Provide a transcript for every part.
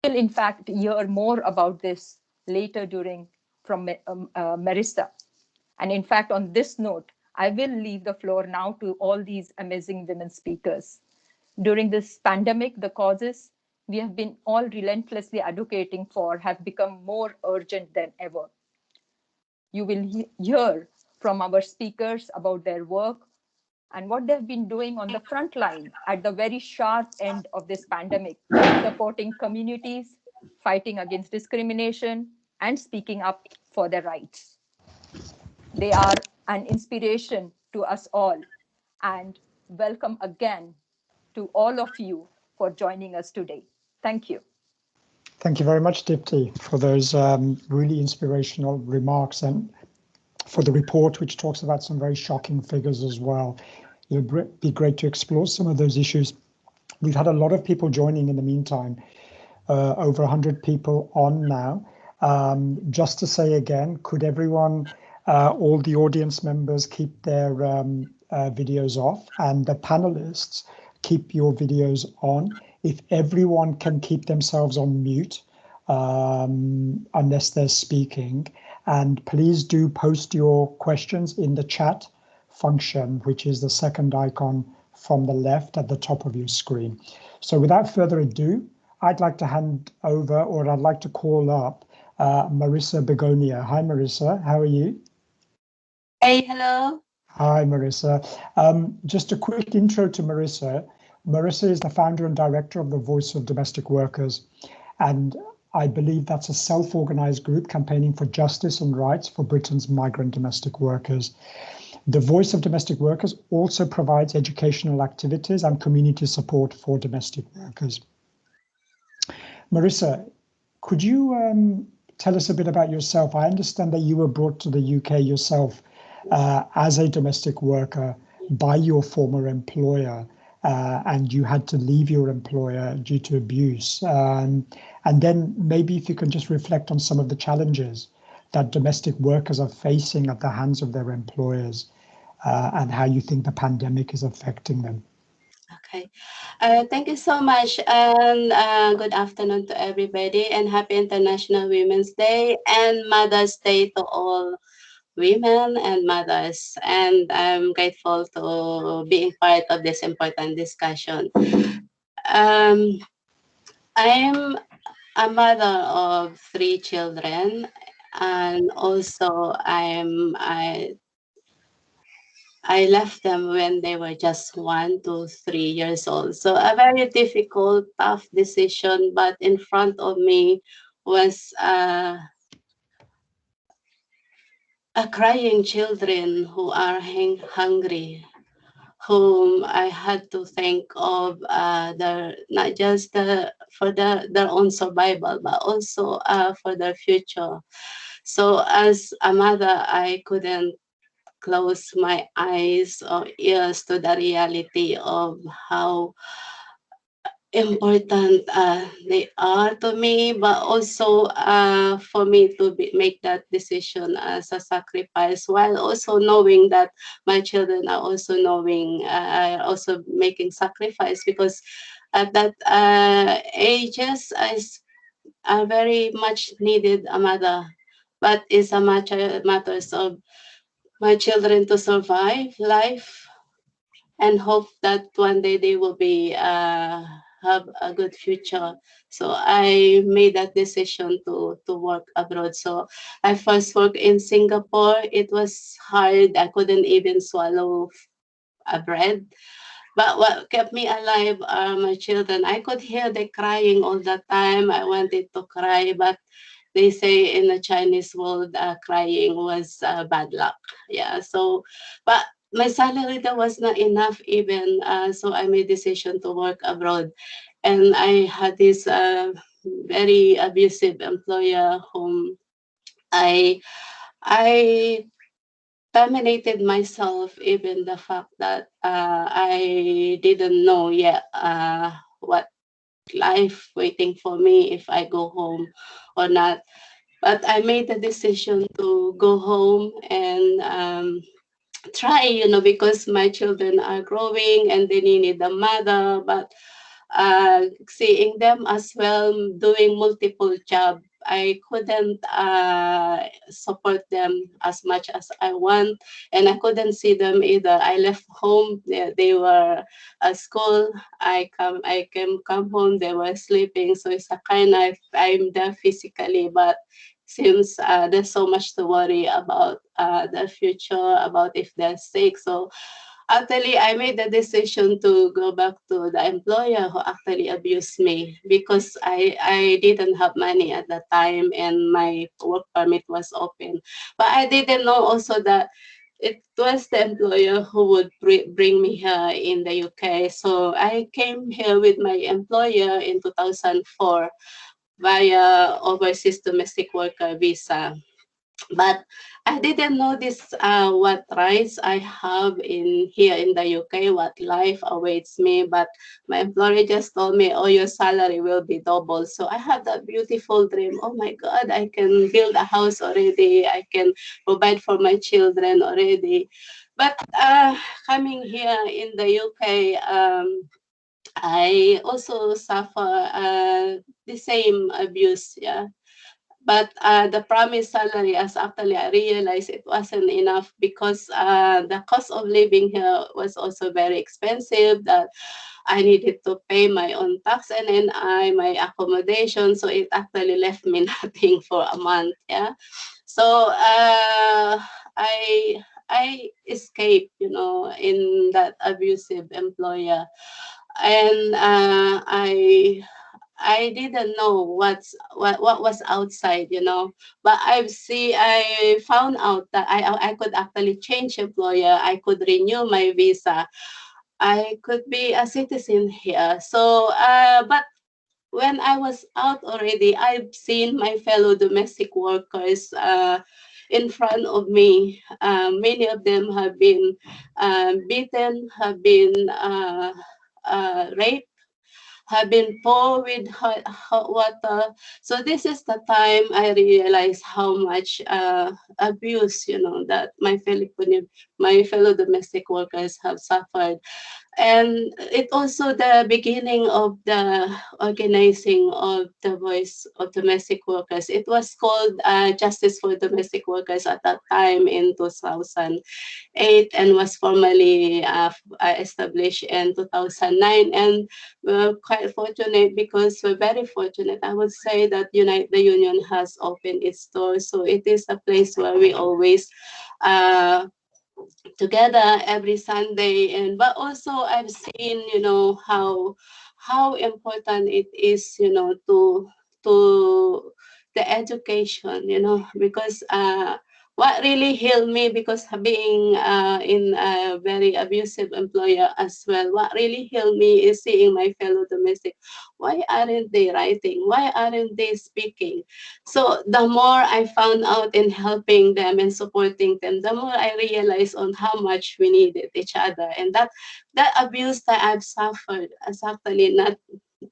will in fact hear more about this later from Marissa. And in fact, on this note, I will leave the floor now to all these amazing women speakers. During this pandemic, the causes we have been all relentlessly advocating for have become more urgent than ever. You will hear from our speakers about their work and what they've been doing on the front line at the very sharp end of this pandemic, supporting communities, fighting against discrimination, and speaking up for their rights. They are an inspiration to us all. And welcome again to all of you for joining us today. Thank you. Thank you very much, Dipti, for those really inspirational remarks and for the report, which talks about some very shocking figures as well. It would be great to explore some of those issues. We've had a lot of people joining in the meantime, over 100 people on now. Just to say again, could everyone, all the audience members, keep their videos off, and the panelists keep your videos on. If everyone can keep themselves on mute, unless they're speaking, and please do post your questions in the chat function, which is the second icon from the left at the top of your screen. So without further ado, I'd like to hand over, or I'd like to call up Marissa Begonia. Hi, Marissa, how are you? Hey, hello. Hi, Marissa. Just a quick intro to Marissa. Marissa is the founder and director of the Voice of Domestic Workers, and I believe that's a self-organized group campaigning for justice and rights for Britain's migrant domestic workers. The Voice of Domestic Workers also provides educational activities and community support for domestic workers. Marissa, could you tell us a bit about yourself? I understand that you were brought to the UK yourself as a domestic worker by your former employer, and you had to leave your employer due to abuse. And then maybe if you can just reflect on some of the challenges that domestic workers are facing at the hands of their employers, and how you think the pandemic is affecting them. Okay, thank you so much, and good afternoon to everybody, and happy International Women's Day and Mother's Day to all women and mothers. And I'm grateful to being part of this important discussion. I'm a mother of 3 children, and also I left them when they were just 1 to 3 years old. So a very difficult, tough decision, but in front of me was a crying children who are hungry, whom I had to think of their, not just for their own survival, but also for their future. So as a mother, I couldn't close my eyes or ears to the reality of how important they are to me, but also for me to make that decision as a sacrifice, while also knowing that my children are also are also making sacrifice, because at that ages I very much needed a mother, but it's a matters of my children to survive life and hope that one day they will be have a good future. So I made that decision to work abroad. So I first worked in Singapore. It was hard. I couldn't even swallow a bread. But what kept me alive are my children. I could hear them crying all the time. I wanted to cry, but they say in the Chinese world, crying was bad luck. Yeah. So, but my salary that was not enough even. So I made decision to work abroad, and I had this very abusive employer whom I I terminated myself, even the fact that I didn't know yet what life waiting for me if I go home or not. But I made the decision to go home and try, because my children are growing and they needed a mother. But seeing them as well doing multiple job. I couldn't support them as much as I want, and I couldn't see them either. I left home; they were at school. I came come home. They were sleeping. So it's a kind of I'm there physically, but seems there's so much to worry about the future, about if they're sick. So actually, I made the decision to go back to the employer who actually abused me because I didn't have money at the time and my work permit was open. But I didn't know also that it was the employer who would bring me here in the UK. So I came here with my employer in 2004 via overseas domestic worker visa. But I didn't know this what rights I have in here in the UK, what life awaits me. But my employer just told me, "Oh, your salary will be double." So I had that beautiful dream. Oh my God, I can build a house already. I can provide for my children already. But coming here in the UK, I also suffer the same abuse. Yeah, but the promised salary, as actually I realized it wasn't enough because the cost of living here was also very expensive. That I needed to pay my own tax and then my accommodation. So it actually left me nothing for a month. Yeah. So I escaped, in that abusive employer, and I didn't know what was outside, But I found out that I could actually change employer. I could renew my visa. I could be a citizen here. So, but when I was out already, I've seen my fellow domestic workers in front of me. Many of them have been beaten, have been raped, have been poured with hot water. So this is the time I realized how much abuse, that my fellow domestic workers have suffered. And it also the beginning of the organizing of the voice of domestic workers. It was called Justice for Domestic Workers at that time in 2008 and was formally established in 2009. And we're quite fortunate because we're very fortunate. I would say that the Union has opened its doors. So it is a place where we always uh, together every Sunday. And but also I've seen, how important it is, to the education, because what really healed me, because being in a very abusive employer as well, what really healed me is seeing my fellow domestic. Why aren't they writing? Why aren't they speaking? So the more I found out in helping them and supporting them, the more I realized on how much we needed each other. And that abuse that I've suffered is actually not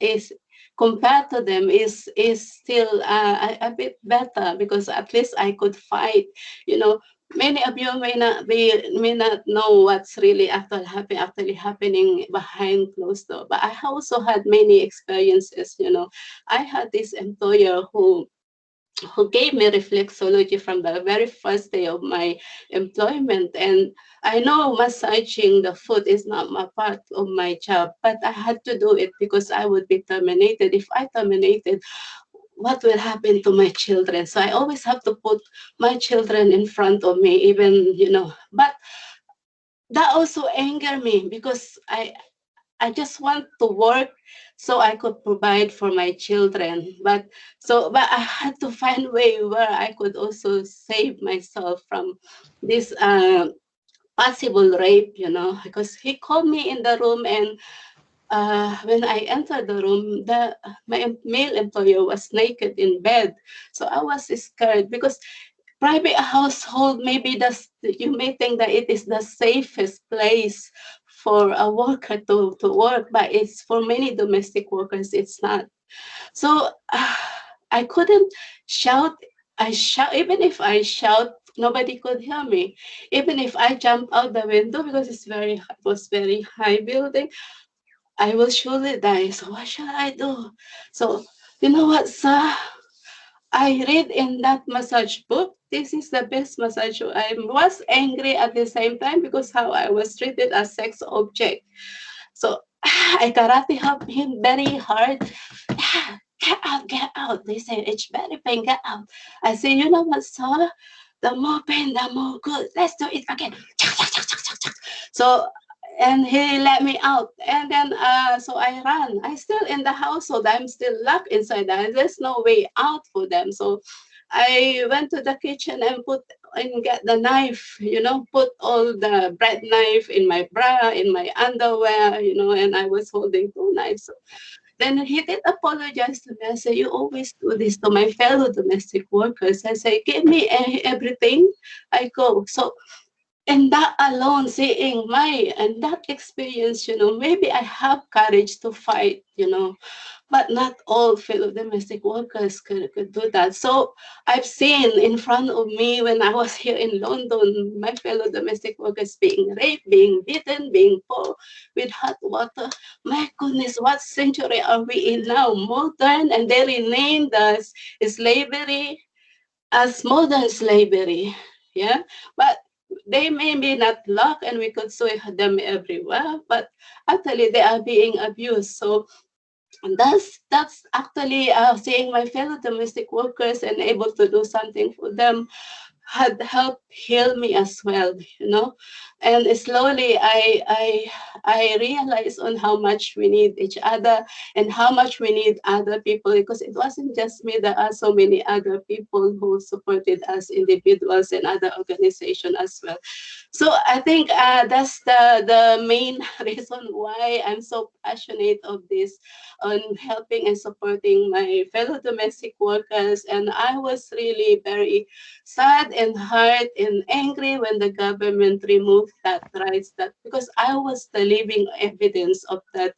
is compared to them is still a bit better, because at least I could fight. You know, many of you may not know what's really actually happening behind closed door. But I also had many experiences. I had this employer who gave me reflexology from the very first day of my employment. And I know massaging the foot is not my part of my job, but I had to do it because I would be terminated. If I terminated, what will happen to my children? So I always have to put my children in front of me, but that also angered me because I just want to work so I could provide for my children. But I had to find a way where I could also save myself from this possible rape, because he called me in the room. And when I entered the room, my male employer was naked in bed. So I was scared because private household, maybe you may think that it is the safest place for a worker to work, but it's for many domestic workers, it's not. So I couldn't shout. I shout, even if I shout, nobody could hear me. Even if I jump out the window, because it was very high building, I will surely die. So what shall I do? So you know what, sir? I read in that massage book, this is the best massage. I was angry at the same time because how I was treated as sex object. So I karate helped him very hard. Get out, get out. They say it's very pain, get out. I say, you know what, sir? The more pain, the more good. Let's do it again. So and he let me out. And then so I ran. I still in the household. I'm still locked inside. There's no way out for them. So I went to the kitchen and put and get the knife, put all the bread knife in my bra, in my underwear, and I was holding two knives. So then he did apologize to me. I said, you always do this to my fellow domestic workers. I say, give me everything, I go. So and that alone, seeing my and that experience, maybe I have courage to fight, but not all fellow domestic workers could do that. So I've seen in front of me when I was here in London, my fellow domestic workers being raped, being beaten, being poured with hot water. My goodness, what century are we in now? Modern, and they renamed us slavery as modern slavery. Yeah, but they may be not locked and we could sue them everywhere, but actually they are being abused. So that's actually seeing my fellow domestic workers and able to do something for them had helped heal me as well, and slowly I realized on how much we need each other and how much we need other people, because it wasn't just me. There are so many other people who supported us, individuals and other organizations as well. So I think that's the main reason why I'm so passionate of this, on helping and supporting my fellow domestic workers. And I was really very sad and hurt and angry when the government removed that rights, that because I was the living evidence of that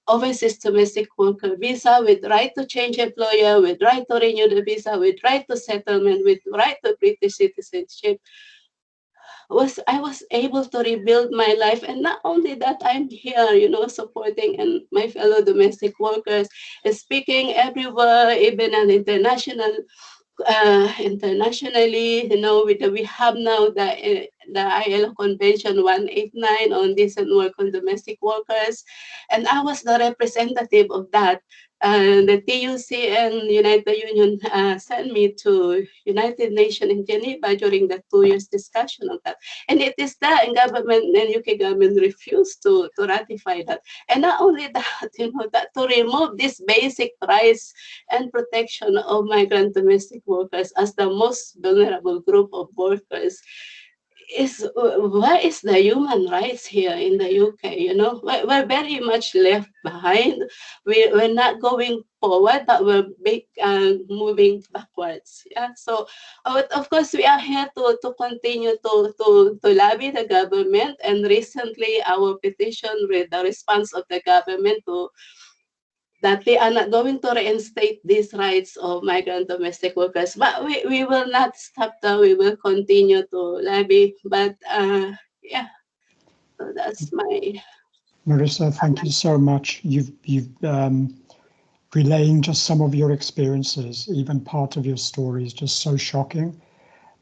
overseas domestic worker visa, with right to change employer, with right to renew the visa, with right to settlement, with right to British citizenship. I was able to rebuild my life. And not only that, I'm here, supporting and my fellow domestic workers, speaking everywhere, even an internationally, we have now the ILO Convention 189 on decent work on domestic workers, and I was the representative of that. The TUC and United Union sent me to United Nations in Geneva during the 2 years discussion of that, and it is there, and government and UK government refused to ratify that. And not only that, that to remove this basic rights and protection of migrant domestic workers as the most vulnerable group of workers is, where is the human rights here in the UK? We're very much left behind. We're not going forward, but we're moving backwards. Yeah. So, but of course, we are here to continue to lobby the government. And recently, our petition with the response of the government to that they are not going to reinstate these rights of migrant domestic workers. But we will not stop there. We will continue to lobby. But yeah, so that's my. Marissa, thank you so much. You've relaying just some of your experiences, even part of your story is just so shocking.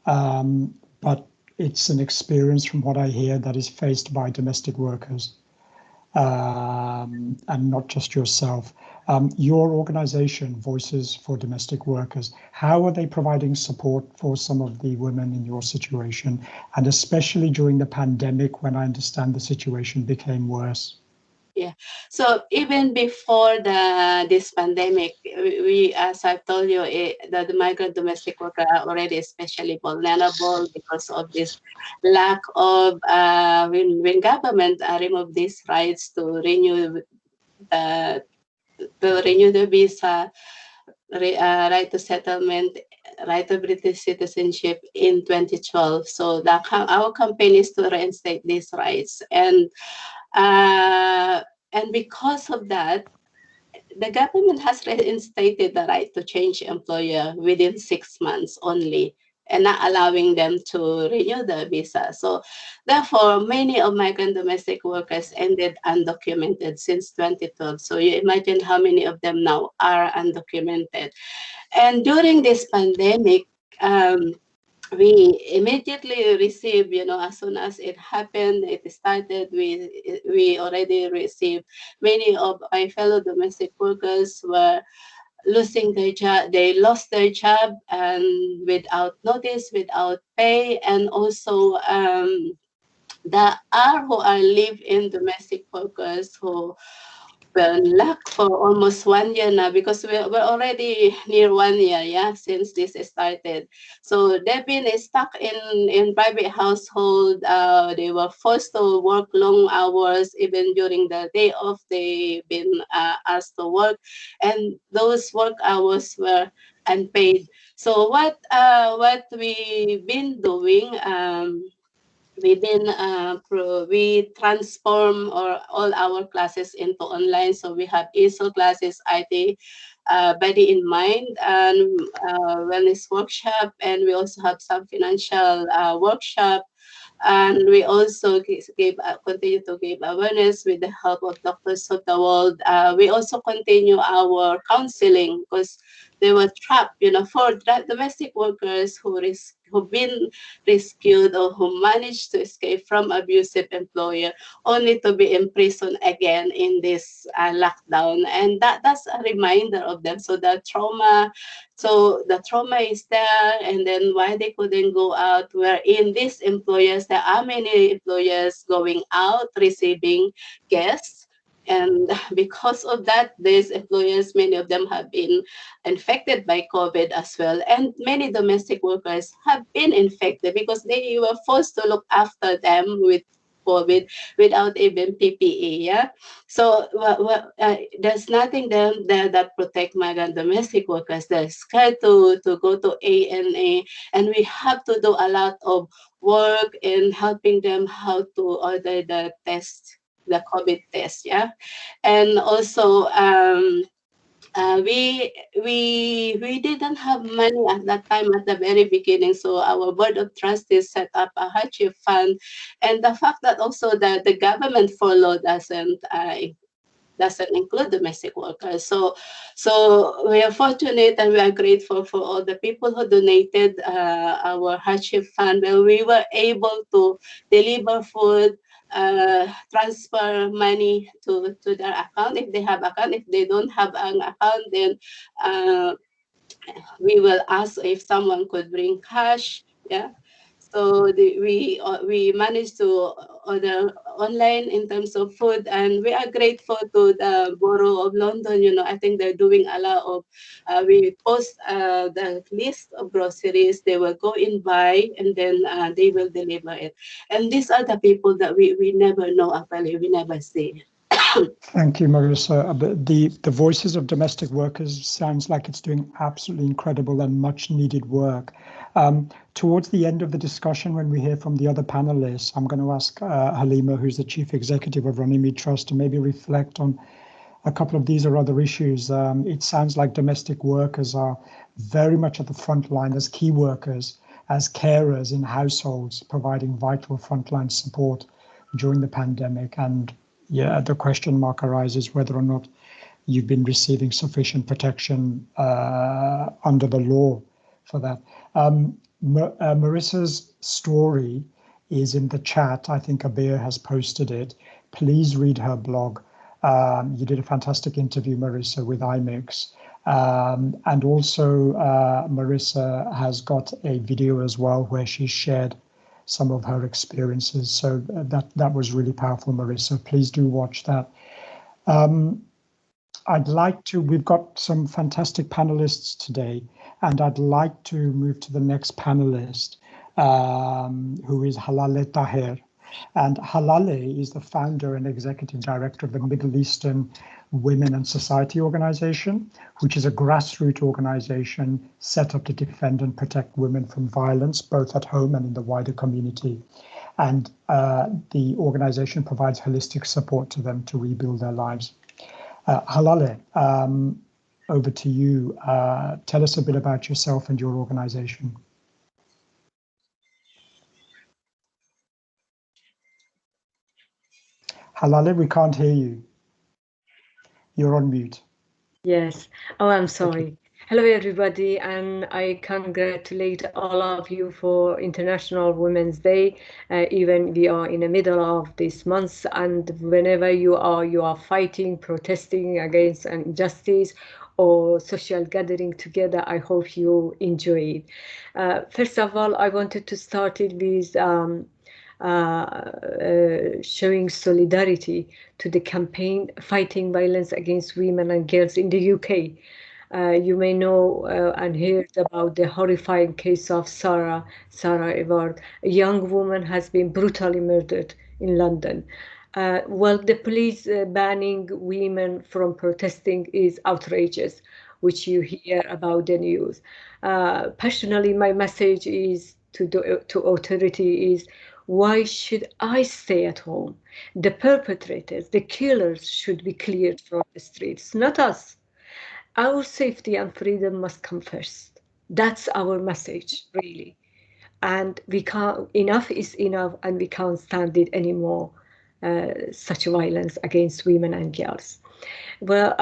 But it's an experience, from what I hear, that is faced by domestic workers, and not just yourself. Your organization, Voices for Domestic Workers, how are they providing support for some of the women in your situation, and especially during the pandemic, when I understand the situation became worse? Yeah. So even before this pandemic, we, as I've told you, the migrant domestic worker are already especially vulnerable because of this lack of when government remove these rights the to renew the visa, right to settlement, right to British citizenship in 2012. So our campaign is to reinstate these rights, uh, and because of that, the government has reinstated the right to change employer within 6 months only. and not allowing them to renew their visa. So therefore, many of migrant domestic workers ended undocumented since 2012. So you imagine how many of them now are undocumented. And during this pandemic, we immediately received, as soon as it happened, it started, we already received many of my fellow domestic workers were losing their job. They lost their job and without notice, without pay, and also there are who are live-in domestic workers who well, luck for almost 1 year now because we're already near 1 year, yeah, since this started. So they've been stuck in private household. They were forced to work long hours, even during the day off. They've been asked to work, and those work hours were unpaid. So what we've been doing. We transform all our classes into online. So we have ESOL classes, IT, body in mind, and wellness workshop, and we also have some financial workshop. And we also continue to give awareness with the help of Doctors of the World. We also continue our counseling because they were trapped, for domestic workers who've been rescued or who managed to escape from abusive employer, only to be imprisoned again in this lockdown. And that's a reminder of them. So the trauma is there, and then why they couldn't go out. Where in these employers, there are many employers going out receiving guests. And because of that, these employers, many of them have been infected by COVID as well. And many domestic workers have been infected because they were forced to look after them with COVID without even PPE. Yeah. So there's nothing there that protect migrant domestic workers. They're scared to go to ANA, and we have to do a lot of work in helping them how to order the test, the COVID test. Yeah. And also we didn't have money at that time at the very beginning, so our board of trustees set up a hardship fund, and the fact that also the government furlough doesn't include domestic workers. So we are fortunate and we are grateful for all the people who donated our hardship fund, where we were able to deliver food, transfer money to their account if they have account. If they don't have an account, then uh, we will ask if someone could bring cash. Yeah. So we managed to order online in terms of food, and we are grateful to the Borough of London. I think they're doing a lot of. We post the list of groceries. They will go in buy, and then they will deliver it. And these are the people that we never know, actually. We never see. Thank you, Marissa. The voices of domestic workers sounds like it's doing absolutely incredible and much needed work. Towards the end of the discussion, when we hear from the other panelists, I'm going to ask Halima, who's the Chief Executive of Runnymede Trust, to maybe reflect on a couple of these or other issues. It sounds like domestic workers are very much at the front line as key workers, as carers in households, providing vital frontline support during the pandemic. And yeah, the question mark arises whether or not you've been receiving sufficient protection under the law for that. Marissa's story is in the chat. I think Abir has posted it. Please read her blog. You did a fantastic interview, Marissa, with IMIX. And also Marissa has got a video as well where she shared some of her experiences. So that was really powerful, Marissa. Please do watch that. We've got some fantastic panelists today, and I'd like to move to the next panelist, who is Halale Taher. And Halale is the founder and executive director of the Middle Eastern Women and Society Organization, which is a grassroots organization set up to defend and protect women from violence, both at home and in the wider community. And the organization provides holistic support to them to rebuild their lives. Halale, over to you. Tell us a bit about yourself and your organization. Halale, we can't hear you. You're on mute. Yes. Oh, I'm sorry. Okay. Hello, everybody, and I congratulate all of you for International Women's Day. Even we are in the middle of this month, and whenever you are fighting, protesting against injustice or social gathering together, I hope you enjoy it. First of all, I wanted to start it with showing solidarity to the campaign fighting violence against women and girls in the UK. You may know and heard about the horrifying case of Sarah Everard. A young woman has been brutally murdered in London. Well, the police banning women from protesting is outrageous, which you hear about the news. Personally, my message is to authority is, why should I stay at home? The perpetrators, the killers should be cleared from the streets, not us. Our safety and freedom must come first. That's our message, really. And we can't, enough is enough, and we can't stand it anymore, such violence against women and girls. Well,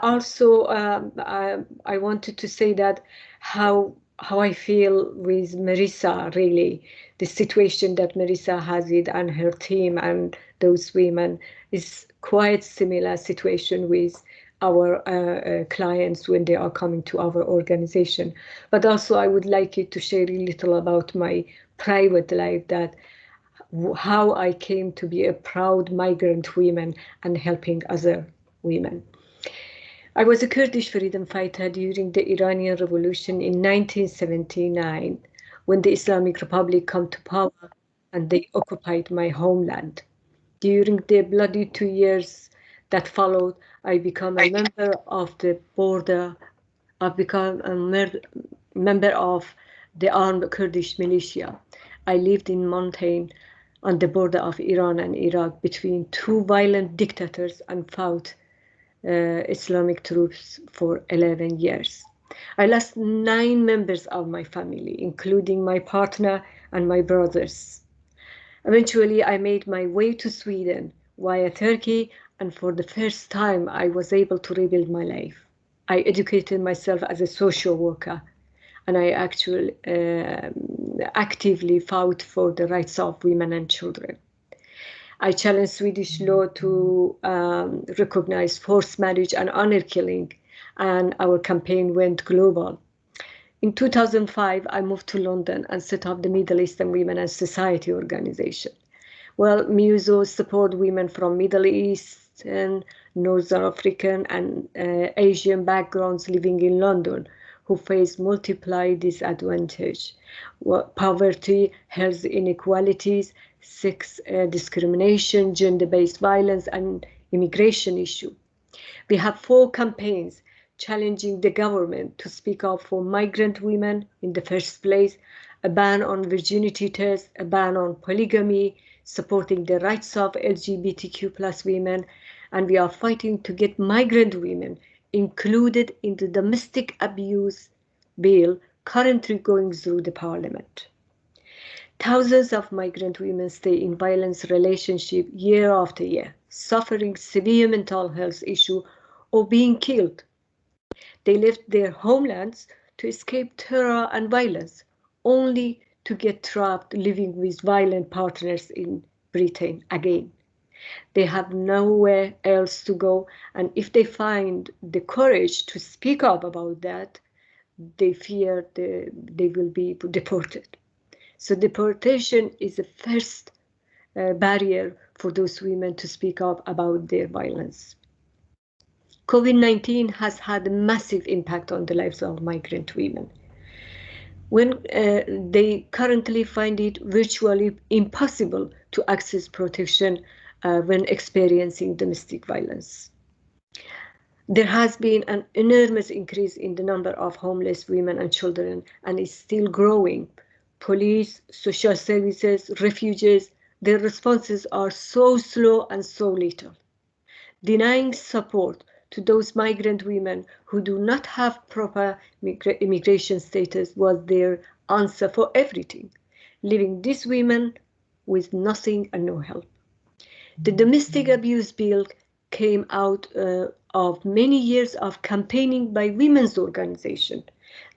also, I wanted to say that how I feel with Marissa, really, the situation that Marissa has it and her team and those women is quite similar situation with our clients when they are coming to our organization. But also I would like you to share a little about my private life, that how I came to be a proud migrant woman and helping other women. I was a Kurdish freedom fighter during the Iranian Revolution in 1979, when the Islamic Republic came to power and they occupied my homeland. During the bloody 2 years that followed, I became a member of the border. I've become a member of the armed Kurdish militia. I lived in mountain on the border of Iran and Iraq between two violent dictators and fought Islamic troops for 11 years. I lost 9 members of my family, including my partner and my brothers. Eventually, I made my way to Sweden via Turkey, and for the first time, I was able to rebuild my life. I educated myself as a social worker, and I actually actively fought for the rights of women and children. I challenged Swedish law to recognize forced marriage and honor killing, and our campaign went global. In 2005, I moved to London and set up the Middle Eastern Women and Society organization. Well, MUSO support women from Middle Eastern, Northern African, and Asian backgrounds living in London who face multiple disadvantages: poverty, health inequalities, sex discrimination, gender-based violence, and immigration issue. We have 4 campaigns challenging the government to speak up for migrant women in the first place, a ban on virginity tests, a ban on polygamy, supporting the rights of LGBTQ+ women, and we are fighting to get migrant women included in the domestic abuse bill currently going through the parliament. Thousands of migrant women stay in violence relationship year after year, suffering severe mental health issues or being killed. They left their homelands to escape terror and violence, only to get trapped living with violent partners in Britain again. They have nowhere else to go, and if they find the courage to speak up about that, they fear they will be deported. So deportation is the first barrier for those women to speak up about their violence. COVID-19 has had a massive impact on the lives of migrant women. When they currently find it virtually impossible to access protection when experiencing domestic violence. There has been an enormous increase in the number of homeless women and children, and is still growing. Police, social services, refugees, their responses are so slow and so little. Denying support to those migrant women who do not have proper immigration status was their answer for everything, leaving these women with nothing and no help. The domestic abuse bill came out of many years of campaigning by women's organizations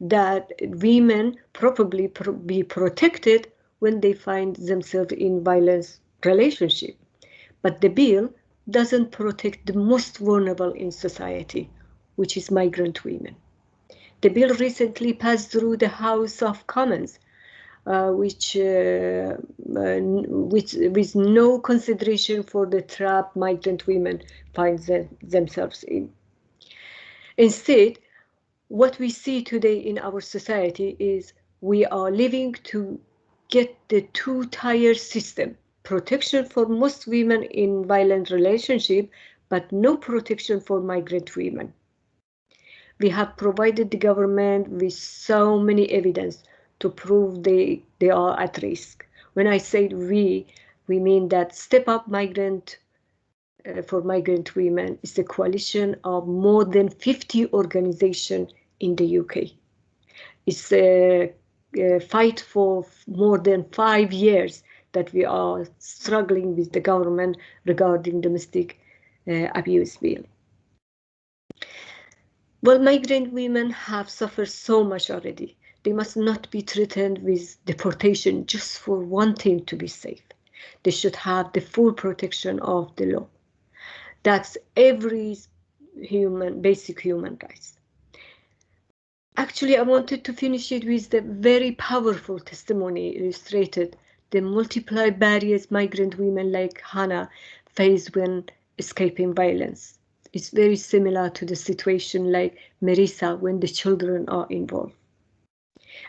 that women probably be protected when they find themselves in violence relationship. But the bill doesn't protect the most vulnerable in society, which is migrant women. The bill recently passed through the House of Commons, which with no consideration for the trap migrant women find themselves in. Instead, what we see today in our society is we are living to get the two-tier system, protection for most women in violent relationship, but no protection for migrant women. We have provided the government with so many evidence to prove they are at risk. When I say we mean that Step Up Migrant for Migrant Women is a coalition of more than 50 organizations in the UK. It's a fight for more than 5 years that we are struggling with the government regarding domestic abuse bill. Well, migrant women have suffered so much already. They must not be threatened with deportation just for wanting to be safe. They should have the full protection of the law. That's every basic human rights. Actually, I wanted to finish it with the very powerful testimony illustrated the multiple barriers migrant women like Hannah face when escaping violence. It's very similar to the situation like Marisa when the children are involved.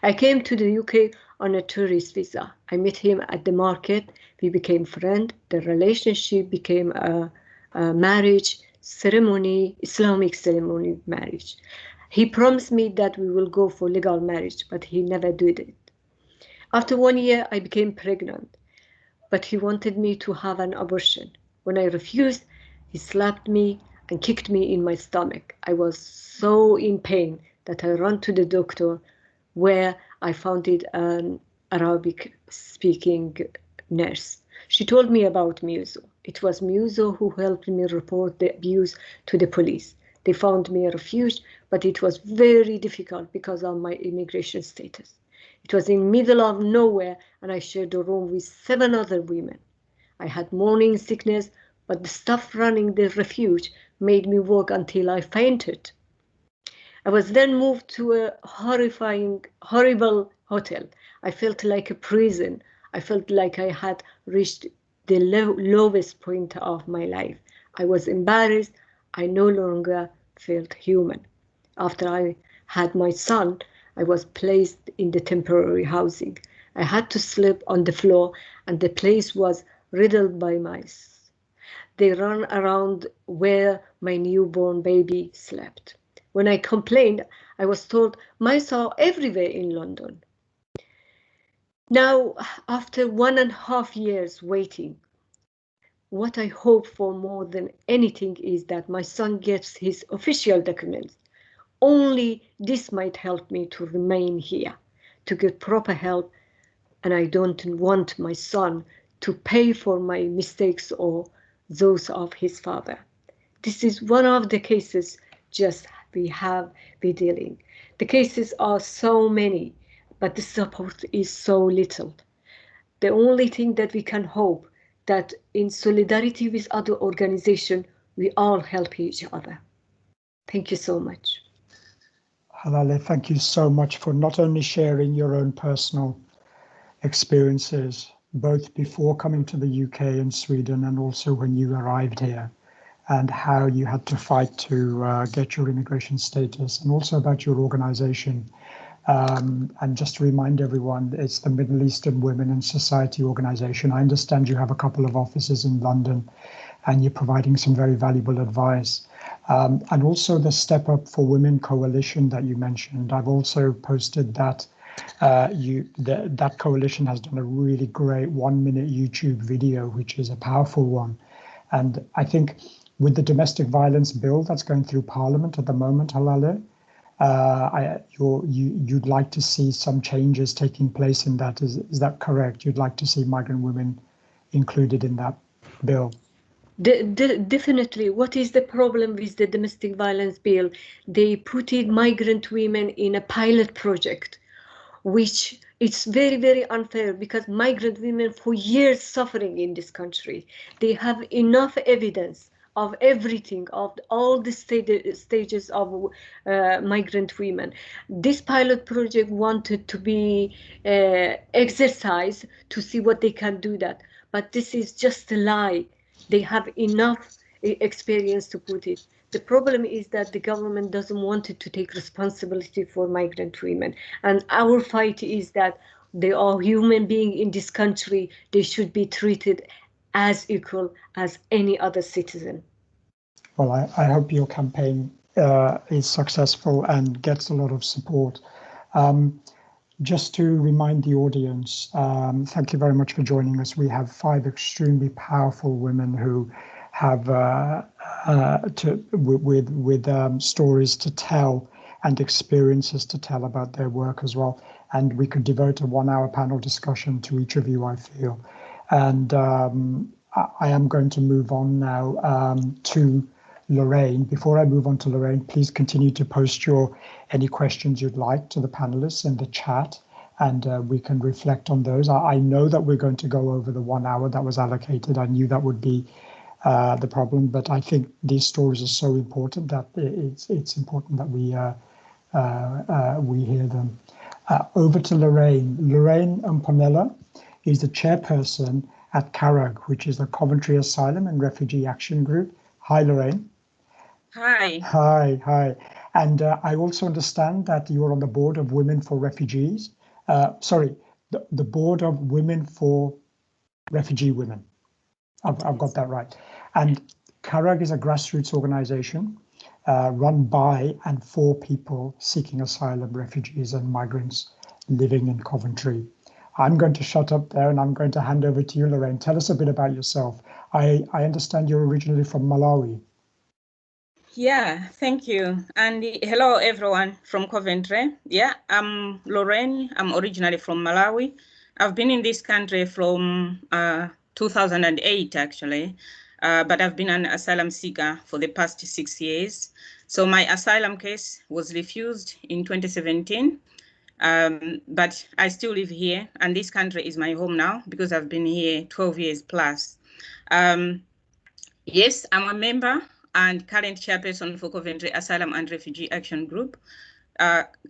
I came to the UK on a tourist visa. I met him at the market. We became friends. The relationship became a marriage ceremony, Islamic ceremony marriage. He promised me that we will go for legal marriage, but he never did it. After 1 year, I became pregnant, but he wanted me to have an abortion. When I refused, he slapped me and kicked me in my stomach. I was so in pain that I ran to the doctor, where I found it an Arabic-speaking nurse. She told me about Muso. It was Muso who helped me report the abuse to the police. They found me a refuge, but it was very difficult because of my immigration status. It was in the middle of nowhere, and I shared a room with 7 other women. I had morning sickness, but the staff running the refuge made me work until I fainted. I was then moved to a horrible hotel. I felt like a prison. I felt like I had reached the lowest point of my life. I was embarrassed. I no longer felt human. After I had my son, I was placed in the temporary housing. I had to sleep on the floor, and the place was riddled by mice. They ran around where my newborn baby slept. When I complained, I was told mice are everywhere in London. Now, after 1.5 years waiting, what I hope for more than anything is that my son gets his official documents. Only this might help me to remain here, to get proper help, and I don't want my son to pay for my mistakes or those of his father. This is one of the cases just we have been dealing. The cases are so many, but the support is so little. The only thing that we can hope that in solidarity with other organizations, we all help each other. Thank you so much. Halale, thank you so much for not only sharing your own personal experiences, both before coming to the UK and Sweden and also when you arrived here, and how you had to fight to get your immigration status, and also about your organization. And just to remind everyone, it's the Middle Eastern Women in Society organization. I understand you have a couple of offices in London and you're providing some very valuable advice. And also the Step Up for Women coalition that you mentioned. I've also posted that that coalition has done a really great 1-minute YouTube video, which is a powerful one. And I think with the domestic violence bill that's going through Parliament at the moment, Halale, you'd like to see some changes taking place in that. Is that correct? You'd like to see migrant women included in that bill? Definitely. What is the problem with the domestic violence bill? They put in migrant women in a pilot project, which it's very, very unfair because migrant women for years suffering in this country. They have enough evidence of everything, of all the stages of migrant women. This pilot project wanted to be exercised to see what they can do that. But this is just a lie. They have enough experience to put it. The problem is that the government doesn't want it to take responsibility for migrant women. And our fight is that they are human beings in this country. They should be treated as equal as any other citizen. Well, I hope your campaign is successful and gets a lot of support. Just to remind the audience, thank you very much for joining us. We have 5 extremely powerful women who have stories to tell and experiences to tell about their work as well. And we could devote a 1-hour panel discussion to each of you, I feel. And I am going to move on now to Lorraine. Before I move on to Lorraine, please continue to post any questions you'd like to the panelists in the chat, and we can reflect on those. I know that we're going to go over the 1 hour that was allocated. I knew that would be the problem, but I think these stories are so important that it's important that we hear them. Over to Lorraine. Lorraine Mponela is the chairperson at CARAG, which is the Coventry Asylum and Refugee Action Group. Hi, Lorraine. Hi. Hi. And I also understand that you are on the board of Women for Refugees. The board of Women for Refugee Women. I've got that right. And CARAG is a grassroots organization run by and for people seeking asylum, refugees and migrants living in Coventry. I'm going to shut up there and I'm going to hand over to you, Lorraine. Tell us a bit about yourself. I understand you're originally from Malawi. Yeah, thank you. And hello, everyone from Coventry. Yeah, I'm Lorraine. I'm originally from Malawi. I've been in this country from 2008, actually, but I've been an asylum seeker for the past 6 years. So my asylum case was refused in 2017, but I still live here, and this country is my home now because I've been here 12 years plus. Yes, I'm a member and current chairperson for Coventry Asylum and Refugee Action Group,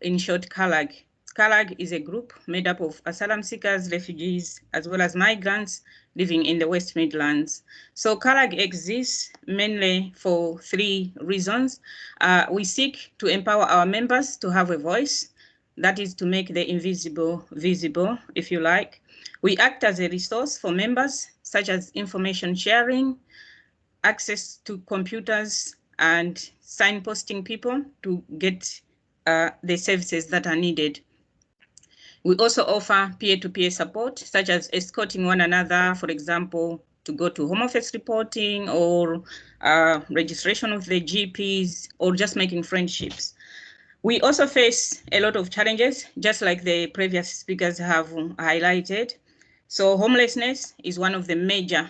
in short, CALAG. CALAG is a group made up of asylum seekers, refugees, as well as migrants living in the West Midlands. So CALAG exists mainly for 3 reasons. We seek to empower our members to have a voice, that is to make the invisible visible, if you like. We act as a resource for members, such as information sharing, access to computers, and signposting people to get the services that are needed. We also offer peer-to-peer support, such as escorting one another, for example, to go to home office reporting or registration with the GPs, or just making friendships. We also face a lot of challenges, just like the previous speakers have highlighted. So homelessness is one of the major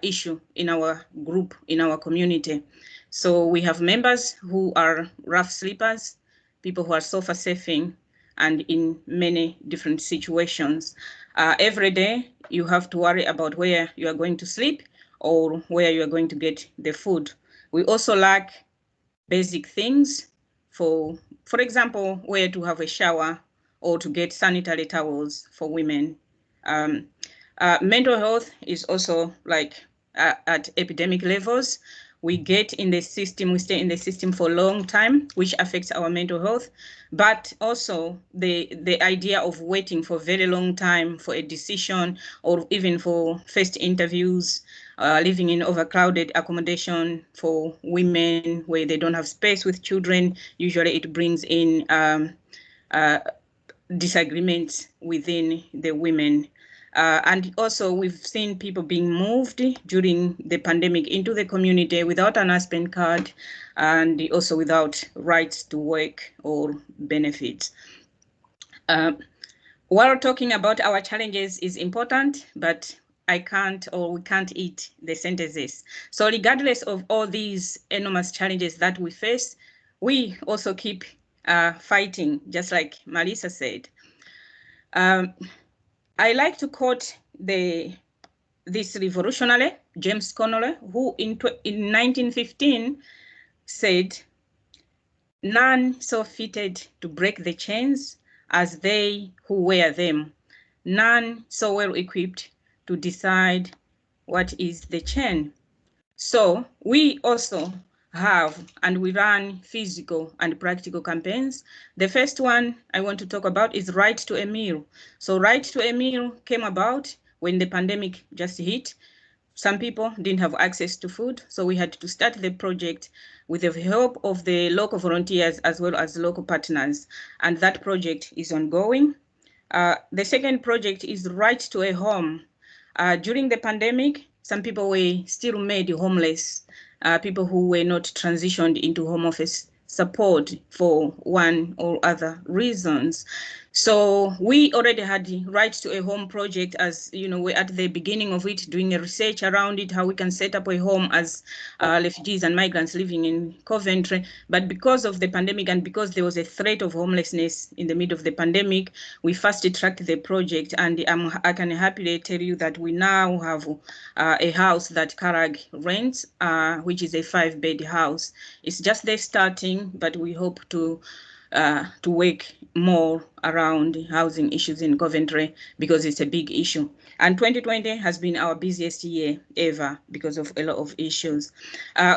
issue in our group, in our community. So we have members who are rough sleepers, people who are sofa surfing, and in many different situations. Every day you have to worry about where you are going to sleep or where you are going to get the food. We also lack basic things, for example, where to have a shower or to get sanitary towels for women. Mental health is also at epidemic levels. We get in the system, we stay in the system for a long time, which affects our mental health. But also the idea of waiting for a very long time for a decision, or even for first interviews, living in overcrowded accommodation for women where they don't have space with children. Usually it brings in disagreements within the women. And also we've seen people being moved during the pandemic into the community without an ASPEN card, and also without rights to work or benefits. While talking about our challenges is important, but I can't, or we can't eat the sentences. So regardless of all these enormous challenges that we face, we also keep fighting, just like Melissa said. I like to quote this revolutionary, James Connolly, who in 1915 said, "None so fitted to break the chains as they who wear them, none so well equipped to decide what is the chain." So we also have, and we run physical and practical campaigns. The first one I want to talk about is Right to a Meal. So Right to a Meal came about when the pandemic just hit. Some people didn't have access to food, so we had to start the project with the help of the local volunteers as well as local partners, and that project is ongoing. The second project is Right to a Home. During the pandemic, some people were still made homeless, people who were not transitioned into home office support for one or other reasons. So we already had the Right to a Home project, as you know, we're at the beginning of it, doing a research around it, how we can set up a home as refugees and migrants living in Coventry. But because of the pandemic and because there was a threat of homelessness in the middle of the pandemic, we fast tracked the project, and I can happily tell you that we now have a house that Karag rents, which is a 5-bed house. It's just the starting, but we hope to work more around housing issues in Coventry because it's a big issue. And 2020 has been our busiest year ever because of a lot of issues.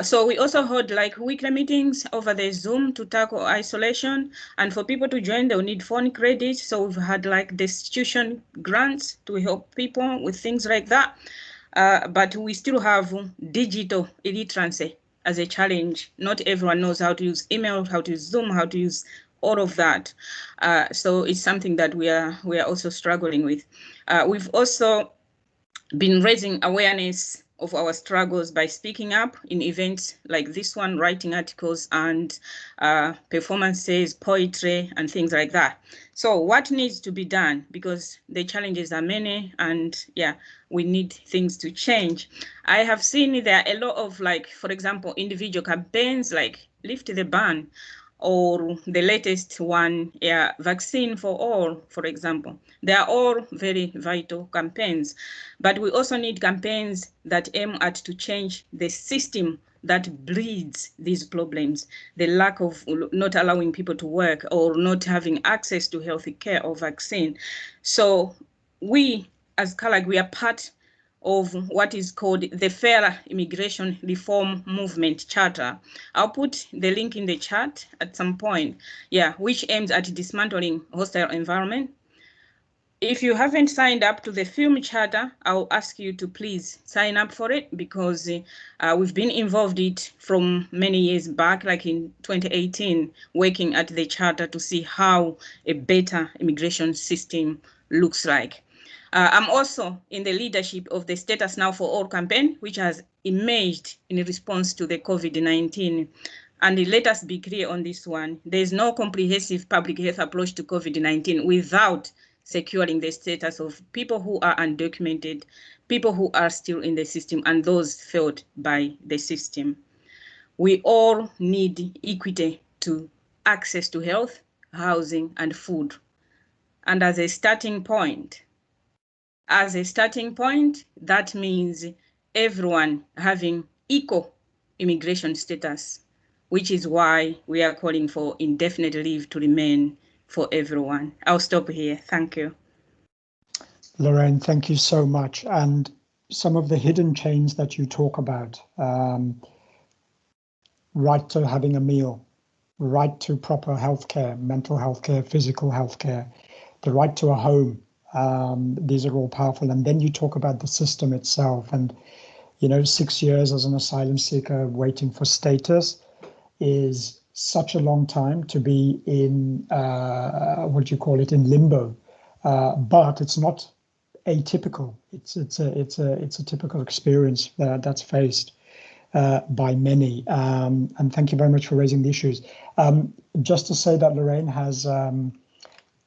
So we also hold like weekly meetings over the Zoom to tackle isolation. And for people to join, they'll need phone credit. So we've had like destitution grants to help people with things like that. But we still have digital illiteracy as a challenge. Not everyone knows how to use email, how to use Zoom, how to use all of that. So it's something that we are also struggling with. We've also been raising awareness of our struggles by speaking up in events like this one, writing articles and performances, poetry, and things like that. So what needs to be done? Because the challenges are many, and yeah, we need things to change. I have seen there are a lot of, like, for example, individual campaigns like Lift the Ban, or the latest one, Vaccine for All, for example. They are all very vital campaigns, but we also need campaigns that aim at to change the system that breeds these problems, the lack of not allowing people to work or not having access to healthy care or vaccine. So we, as CALAG, we are part of what is called the Fair Immigration Reform Movement Charter. I'll put the link in the chat at some point, which aims at dismantling hostile environment. If you haven't signed up to the film charter, I'll ask you to please sign up for it, because we've been involved in it from many years back, like in 2018, working at the charter to see how a better immigration system looks like. I'm also in the leadership of the Status Now for All campaign, which has emerged in response to the COVID-19. And let us be clear on this one. There is no comprehensive public health approach to COVID-19 without securing the status of people who are undocumented, people who are still in the system, and those failed by the system. We all need equity to access to health, housing, and food. And as a starting point, that means everyone having equal immigration status, which is why we are calling for indefinite leave to remain for everyone. I'll stop here. Thank you. Lorraine, thank you so much. And some of the hidden chains that you talk about, right to having a meal, right to proper healthcare, mental healthcare, physical healthcare, the right to a home. These are all powerful. And then you talk about the system itself. And, 6 years as an asylum seeker waiting for status is such a long time to be in, in limbo. But it's not atypical. It's a typical experience that's faced by many. And thank you very much for raising the issues. Just to say that Lorraine has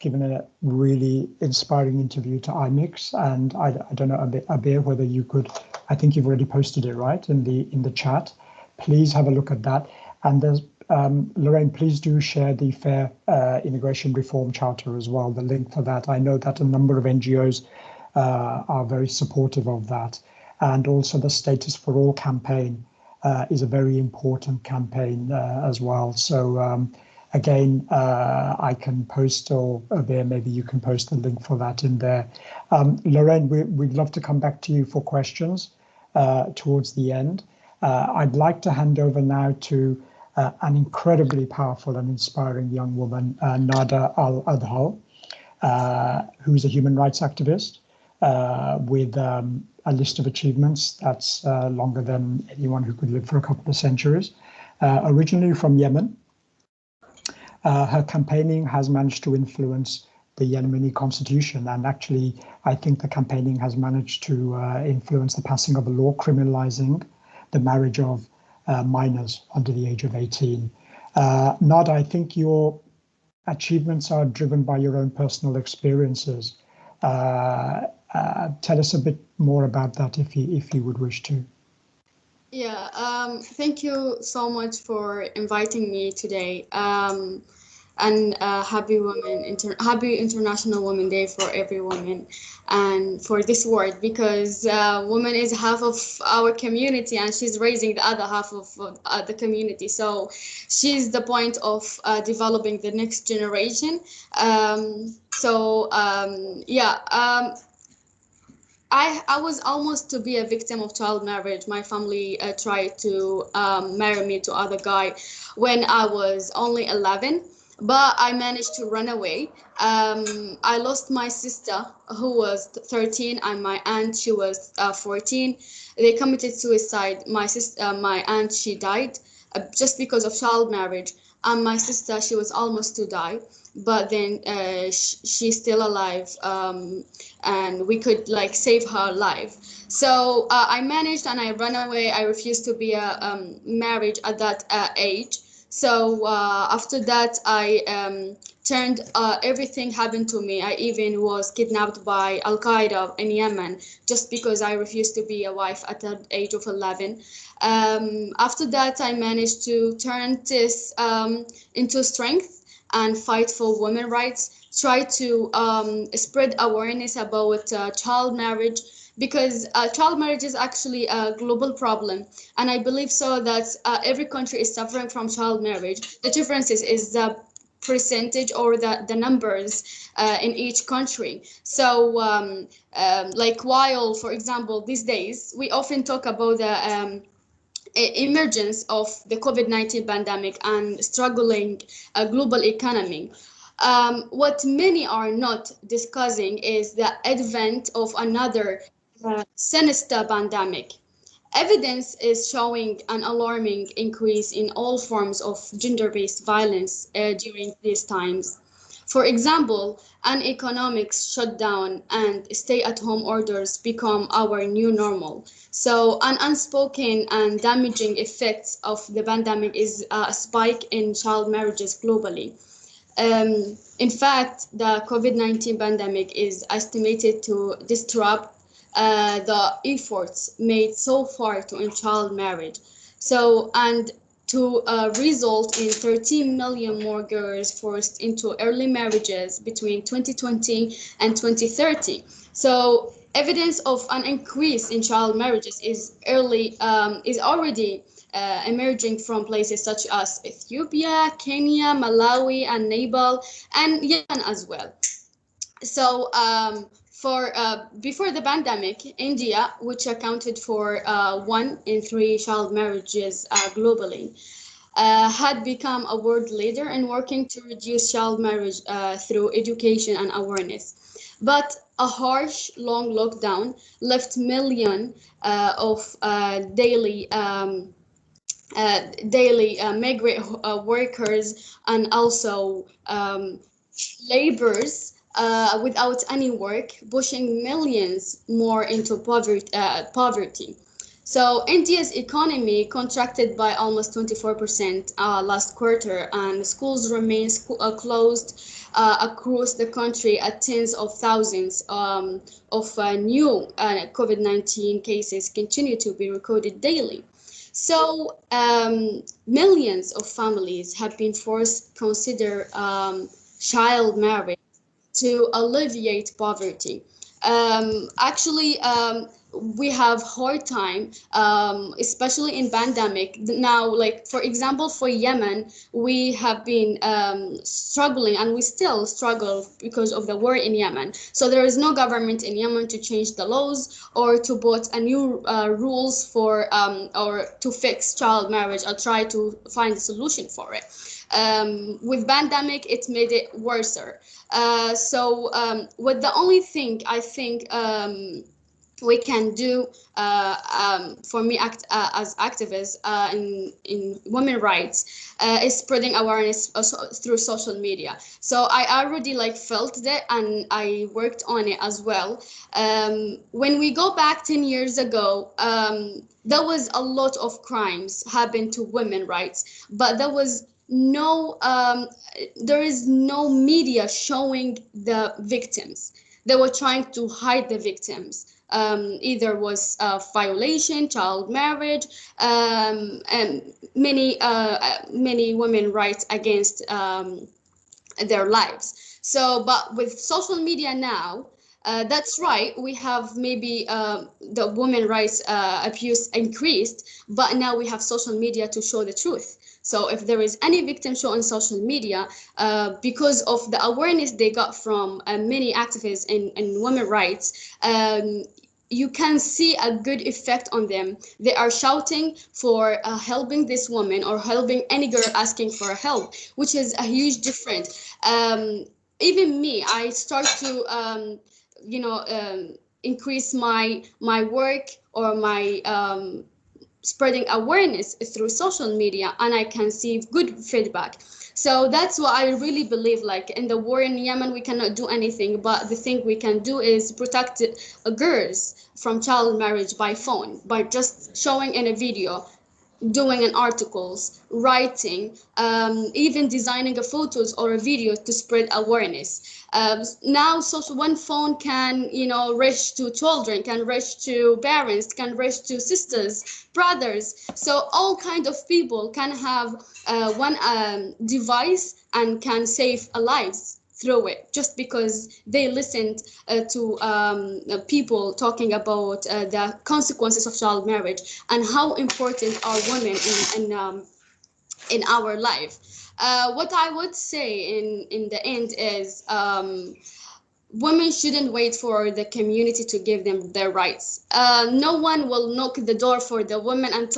given a really inspiring interview to IMIX, and I don't know, Abir, whether you could, I think you've already posted it, right, in the chat. Please have a look at that. And there's, Lorraine, please do share the Fair Immigration Reform Charter as well, the link for that. I know that a number of NGOs are very supportive of that. And also the Status for All campaign is a very important campaign as well. So again, I can post, or there, maybe you can post the link for that in there. Lorraine, we'd love to come back to you for questions towards the end. I'd like to hand over now to an incredibly powerful and inspiring young woman, Nada Al-Adhal, who's a human rights activist with a list of achievements that's longer than anyone who could live for a couple of centuries. Originally from Yemen, her campaigning has managed to influence the Yemeni constitution, and actually I think the campaigning has managed to influence the passing of a law criminalizing the marriage of minors under the age of 18. Nada, I think your achievements are driven by your own personal experiences. Tell us a bit more about that if you would wish to. Yeah, thank you so much for inviting me today. And happy International Women Day for every woman, and for this word, because woman is half of our community and she's raising the other half of the community. So she's the point of developing the next generation. I was almost to be a victim of child marriage. My family tried to marry me to other guy when I was only 11, but I managed to run away. I lost my sister who was 13 and my aunt, she was 14. They committed suicide. My aunt, she died just because of child marriage, and my sister, she was almost to die, but then she's still alive, and we could like save her life. So I managed and I ran away. I refused to be married at that age. So after that, I turned, everything happened to me. I even was kidnapped by Al Qaeda in Yemen just because I refused to be a wife at the age of 11. After that, I managed to turn this into strength and fight for women's rights, try to spread awareness about child marriage, because child marriage is actually a global problem. And I believe so that every country is suffering from child marriage. The difference is the percentage or the numbers in each country. So like while, for example, these days, we often talk about the emergence of the COVID-19 pandemic and struggling global economy. What many are not discussing is the advent of another sinister pandemic. Evidence is showing an alarming increase in all forms of gender-based violence during these times. For example, an economic shutdown and stay-at-home orders become our new normal. So, an unspoken and damaging effects of the pandemic is a spike in child marriages globally. In fact, the COVID-19 pandemic is estimated to disrupt the efforts made so far to end child marriage. So, and to result in 13 million more girls forced into early marriages between 2020 and 2030. So, evidence of an increase in child marriages is already emerging from places such as Ethiopia, Kenya, Malawi, and Nepal, and Yemen as well. So for before the pandemic, India, which accounted for 1 in 3 child marriages globally, had become a world leader in working to reduce child marriage through education and awareness. But a harsh, long lockdown left millions of daily migrant workers and also laborers without any work, pushing millions more into poverty. So India's economy contracted by almost 24% last quarter, and schools remain closed across the country. At tens of thousands of new COVID-19 cases continue to be recorded daily. So millions of families have been forced to consider child marriage to alleviate poverty. Actually, we have hard time, especially in pandemic. Now, like for example, for Yemen, we have been struggling, and we still struggle because of the war in Yemen. So there is no government in Yemen to change the laws or to put a new rules for or to fix child marriage or try to find a solution for it. With pandemic, it made it worse. What the only thing I think we can do for me as activists in women rights is spreading awareness through social media. So I already like felt that, and I worked on it as well. When we go back 10 years ago, there was a lot of crimes happened to women rights, but there is no media showing the victims. They were trying to hide the victims. Either was violation, child marriage, and many women rights against their lives. So, but with social media now, that's right. We have maybe the women rights abuse increased, but now we have social media to show the truth. So if there is any victim show on social media, because of the awareness they got from many activists in women rights, you can see a good effect on them. They are shouting for helping this woman or helping any girl asking for help, which is a huge difference. Even me, I start to increase my work or my spreading awareness through social media, and I can see good feedback. So that's what I really believe. Like in the war in Yemen, we cannot do anything, but the thing we can do is protect girls from child marriage by phone, by just showing in a video, doing an articles, writing, even designing a photos or a video to spread awareness. Now, social one phone can, reach to children, can reach to parents, can reach to sisters, brothers. So all kind of people can have one device and can save lives through it, just because they listened to people talking about the consequences of child marriage and how important are women in our life. What I would say in the end is women shouldn't wait for the community to give them their rights. No one will knock the door for the women and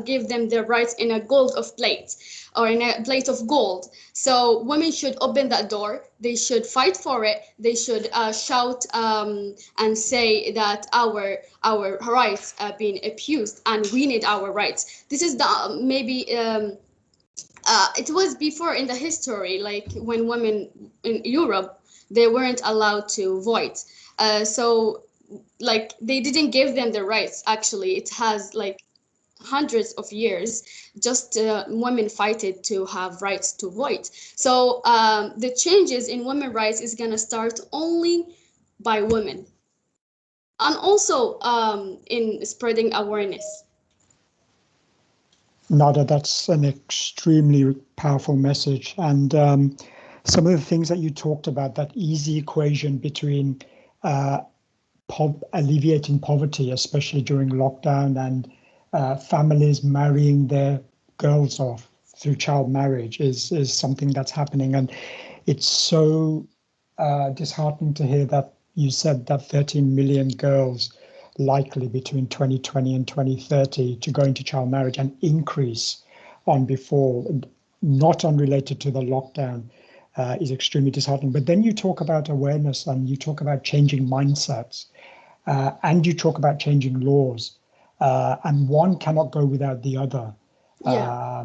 give them their rights in a gold of plate or in a plate of gold. So women should open that door. They should fight for it. They should shout and say that our rights are being abused and we need our rights. This is the maybe. It was before in the history, like when women in Europe, they weren't allowed to vote. So like they didn't give them the rights. Actually, it has like hundreds of years just women fighted to have rights to vote. So the changes in women rights is going to start only by women, and also in spreading awareness. Nada, that's an extremely powerful message. And some of the things that you talked about, that easy equation between alleviating poverty, especially during lockdown, and families marrying their girls off through child marriage is something that's happening. And it's so disheartening to hear that you said that 13 million girls likely between 2020 and 2030 to go into child marriage, an increase on before, not unrelated to the lockdown, is extremely disheartening. But then you talk about awareness, and you talk about changing mindsets, and you talk about changing laws, and one cannot go without the other. Yeah.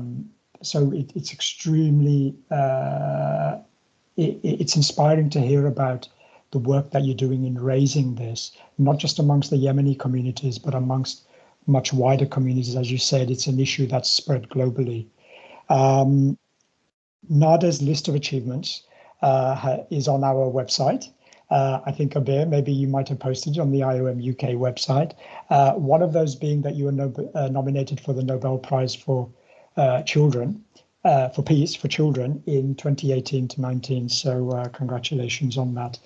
So it's extremely, it's inspiring to hear about the work that you're doing in raising this, not just amongst the Yemeni communities, but amongst much wider communities. As you said, it's an issue that's spread globally. NADA's list of achievements is on our website. I think, Abir, maybe you might have posted it on the IOM UK website. One of those being that you were nominated for the Nobel Prize for Children, for Peace for Children in 2018 to 19. So congratulations on that.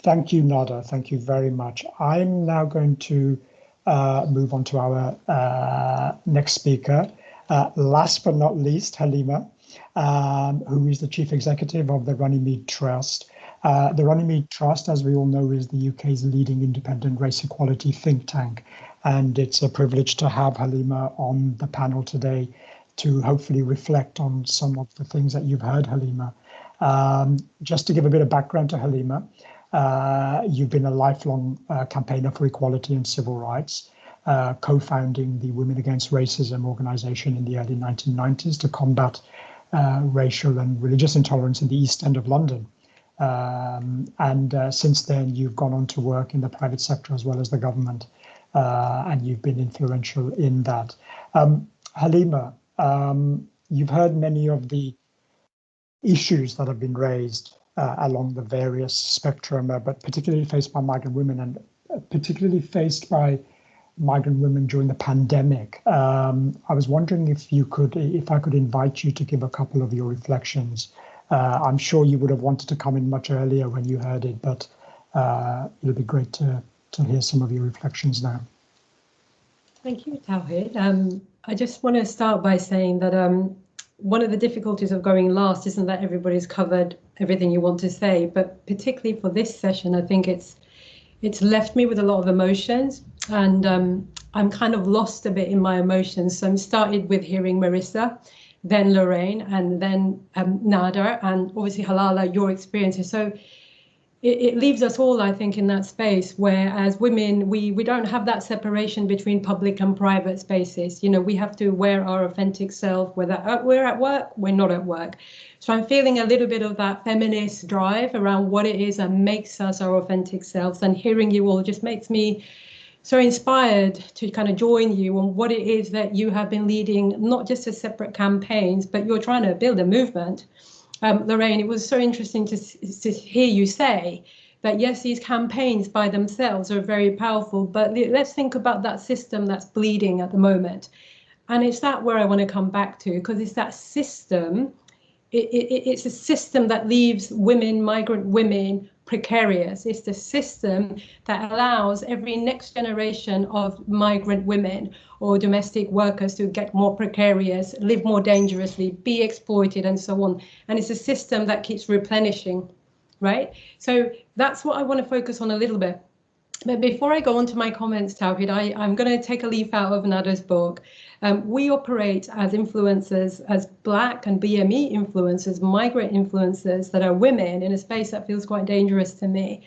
Thank you, Nada. Thank you very much. I'm now going to move on to our next speaker. Last but not least, Halima, who is the Chief Executive of the Runnymede Trust. The Runnymede Trust, as we all know, is the UK's leading independent race equality think tank. And it's a privilege to have Halima on the panel today to hopefully reflect on some of the things that you've heard, Halima. Just to give a bit of background to Halima, you've been a lifelong campaigner for equality and civil rights, co-founding the Women Against Racism organization in the early 1990s to combat racial and religious intolerance in the East End of London. Since then, you've gone on to work in the private sector as well as the government, and you've been influential in that. Halima, you've heard many of the issues that have been raised along the various spectrum, but particularly faced by migrant women and particularly faced by migrant women during the pandemic. I was wondering if I could invite you to give a couple of your reflections. I'm sure you would have wanted to come in much earlier when you heard it, but it'll be great to hear some of your reflections now. Thank you, Tawhid. I just want to start by saying that one of the difficulties of going last isn't that everybody's covered everything you want to say, but particularly for this session, I think it's left me with a lot of emotions, and I'm kind of lost a bit in my emotions. So I started with hearing Marissa, then Lorraine, and then Nada, and obviously Halala, your experiences. So it leaves us all, I think, in that space where as women, we don't have that separation between public and private spaces. You know, we have to wear our authentic self, whether we're at work, we're not at work. So I'm feeling a little bit of that feminist drive around what it is that makes us our authentic selves, and hearing you all just makes me so inspired to kind of join you on what it is that you have been leading, not just as separate campaigns, but you're trying to build a movement. Lorraine, it was so interesting to hear you say that, yes, these campaigns by themselves are very powerful, but let's think about that system that's bleeding at the moment. And it's that where I want to come back to, because it's that system, it's a system that leaves women, migrant women, precarious. It's the system that allows every next generation of migrant women or domestic workers to get more precarious, live more dangerously, be exploited, and so on. And it's a system that keeps replenishing, right? So that's what I want to focus on a little bit. But before I go on to my comments, Tawhid, I'm going to take a leaf out of Nada's book. We operate as influencers, as Black and BME influencers, migrant influencers that are women in a space that feels quite dangerous to me.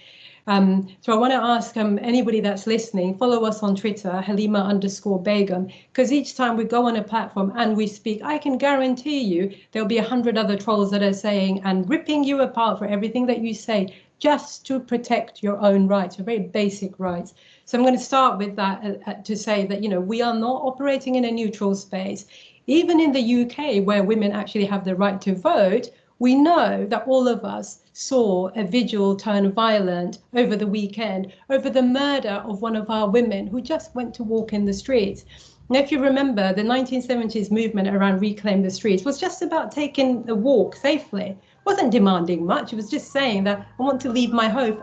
So I want to ask anybody that's listening, follow us on Twitter, Halima_Begum, because each time we go on a platform and we speak, I can guarantee you there'll be 100 other trolls that are saying and ripping you apart for everything that you say, just to protect your own rights, your very basic rights. So I'm going to start with that to say that, you know, we are not operating in a neutral space. Even in the UK, where women actually have the right to vote, we know that all of us saw a vigil turn violent over the weekend, over the murder of one of our women who just went to walk in the streets. Now, if you remember, the 1970s movement around Reclaim the Streets was just about taking a walk safely. Wasn't demanding much. It was just saying that I want to leave my home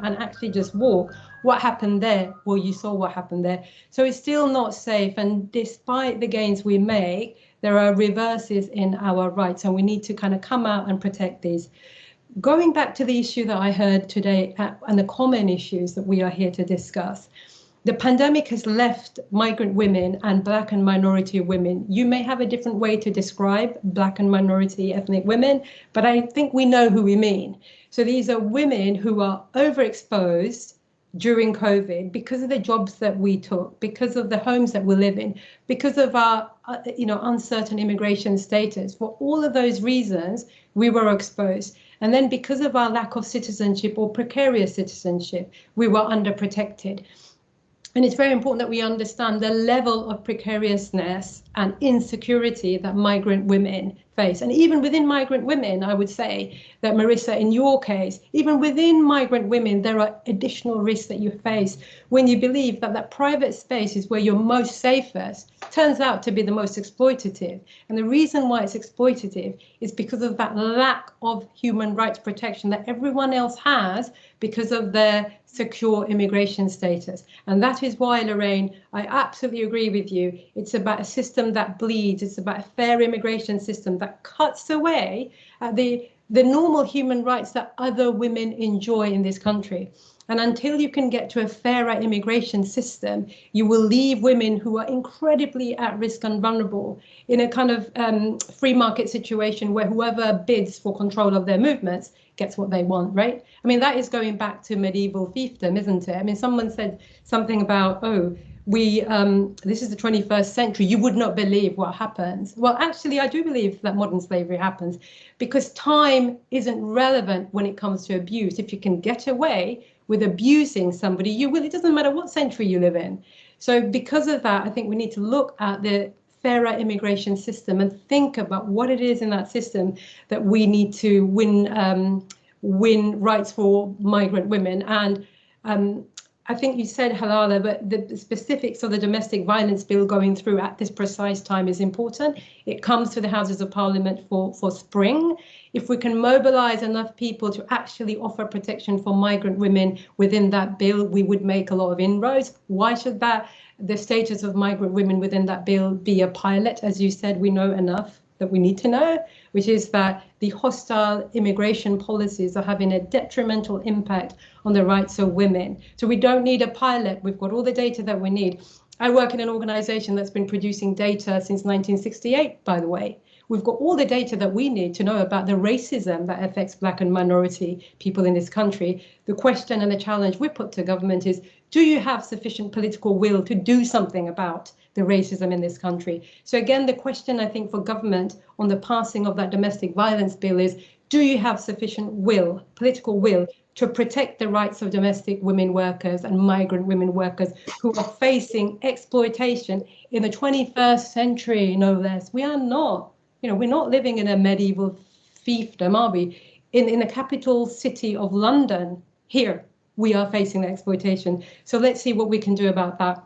and actually just walk. What happened there? Well, you saw what happened there. So it's still not safe. And despite the gains we make, there are reverses in our rights, and we need to kind of come out and protect these. Going back to the issue that I heard today and the common issues that we are here to discuss, the pandemic has left migrant women and Black and minority women. You may have a different way to describe Black and minority ethnic women, but I think we know who we mean. So these are women who are overexposed during COVID because of the jobs that we took, because of the homes that we live in, because of our uncertain immigration status. For all of those reasons, we were exposed. And then because of our lack of citizenship or precarious citizenship, we were underprotected. And it's very important that we understand the level of precariousness and insecurity that migrant women face. And even within migrant women, I would say that, Marissa, in your case, even within migrant women, there are additional risks that you face when you believe that that private space is where you're most safest, turns out to be the most exploitative. And the reason why it's exploitative is because of that lack of human rights protection that everyone else has because of their secure immigration status. And that is why, Lorraine, I absolutely agree with you. It's about a system that bleeds. It's about a fair immigration system that cuts away at the normal human rights that other women enjoy in this country. And until you can get to a fairer immigration system, you will leave women who are incredibly at risk and vulnerable in a kind of free market situation where whoever bids for control of their movements gets what they want, right? I mean, that is going back to medieval fiefdom, isn't it? I mean, someone said something about, oh, this is the 21st century, you would not believe what happens. Well, actually, I do believe that modern slavery happens because time isn't relevant when it comes to abuse. If you can get away with abusing somebody, you will. It doesn't matter what century you live in. So because of that, I think we need to look at the fairer immigration system and think about what it is in that system that we need to win rights for migrant women. And I think you said, Halala, but the specifics of the domestic violence bill going through at this precise time is important. It comes to the Houses of Parliament for spring. If we can mobilize enough people to actually offer protection for migrant women within that bill, we would make a lot of inroads. Why should the status of migrant women within that bill be a pilot? As you said, we know enough that we need to know, which is that the hostile immigration policies are having a detrimental impact on the rights of women. So we don't need a pilot. We've got all the data that we need. I work in an organization that's been producing data since 1968, by the way. We've got all the data that we need to know about the racism that affects Black and minority people in this country. The question and the challenge we put to government is, do you have sufficient political will to do something about the racism in this country? So again, the question I think for government on the passing of that domestic violence bill is, do you have sufficient will, political will, to protect the rights of domestic women workers and migrant women workers who are facing exploitation in the 21st century, no less? We are not, we're not living in a medieval fiefdom, are we? In the capital city of London, here, we are facing the exploitation. So let's see what we can do about that.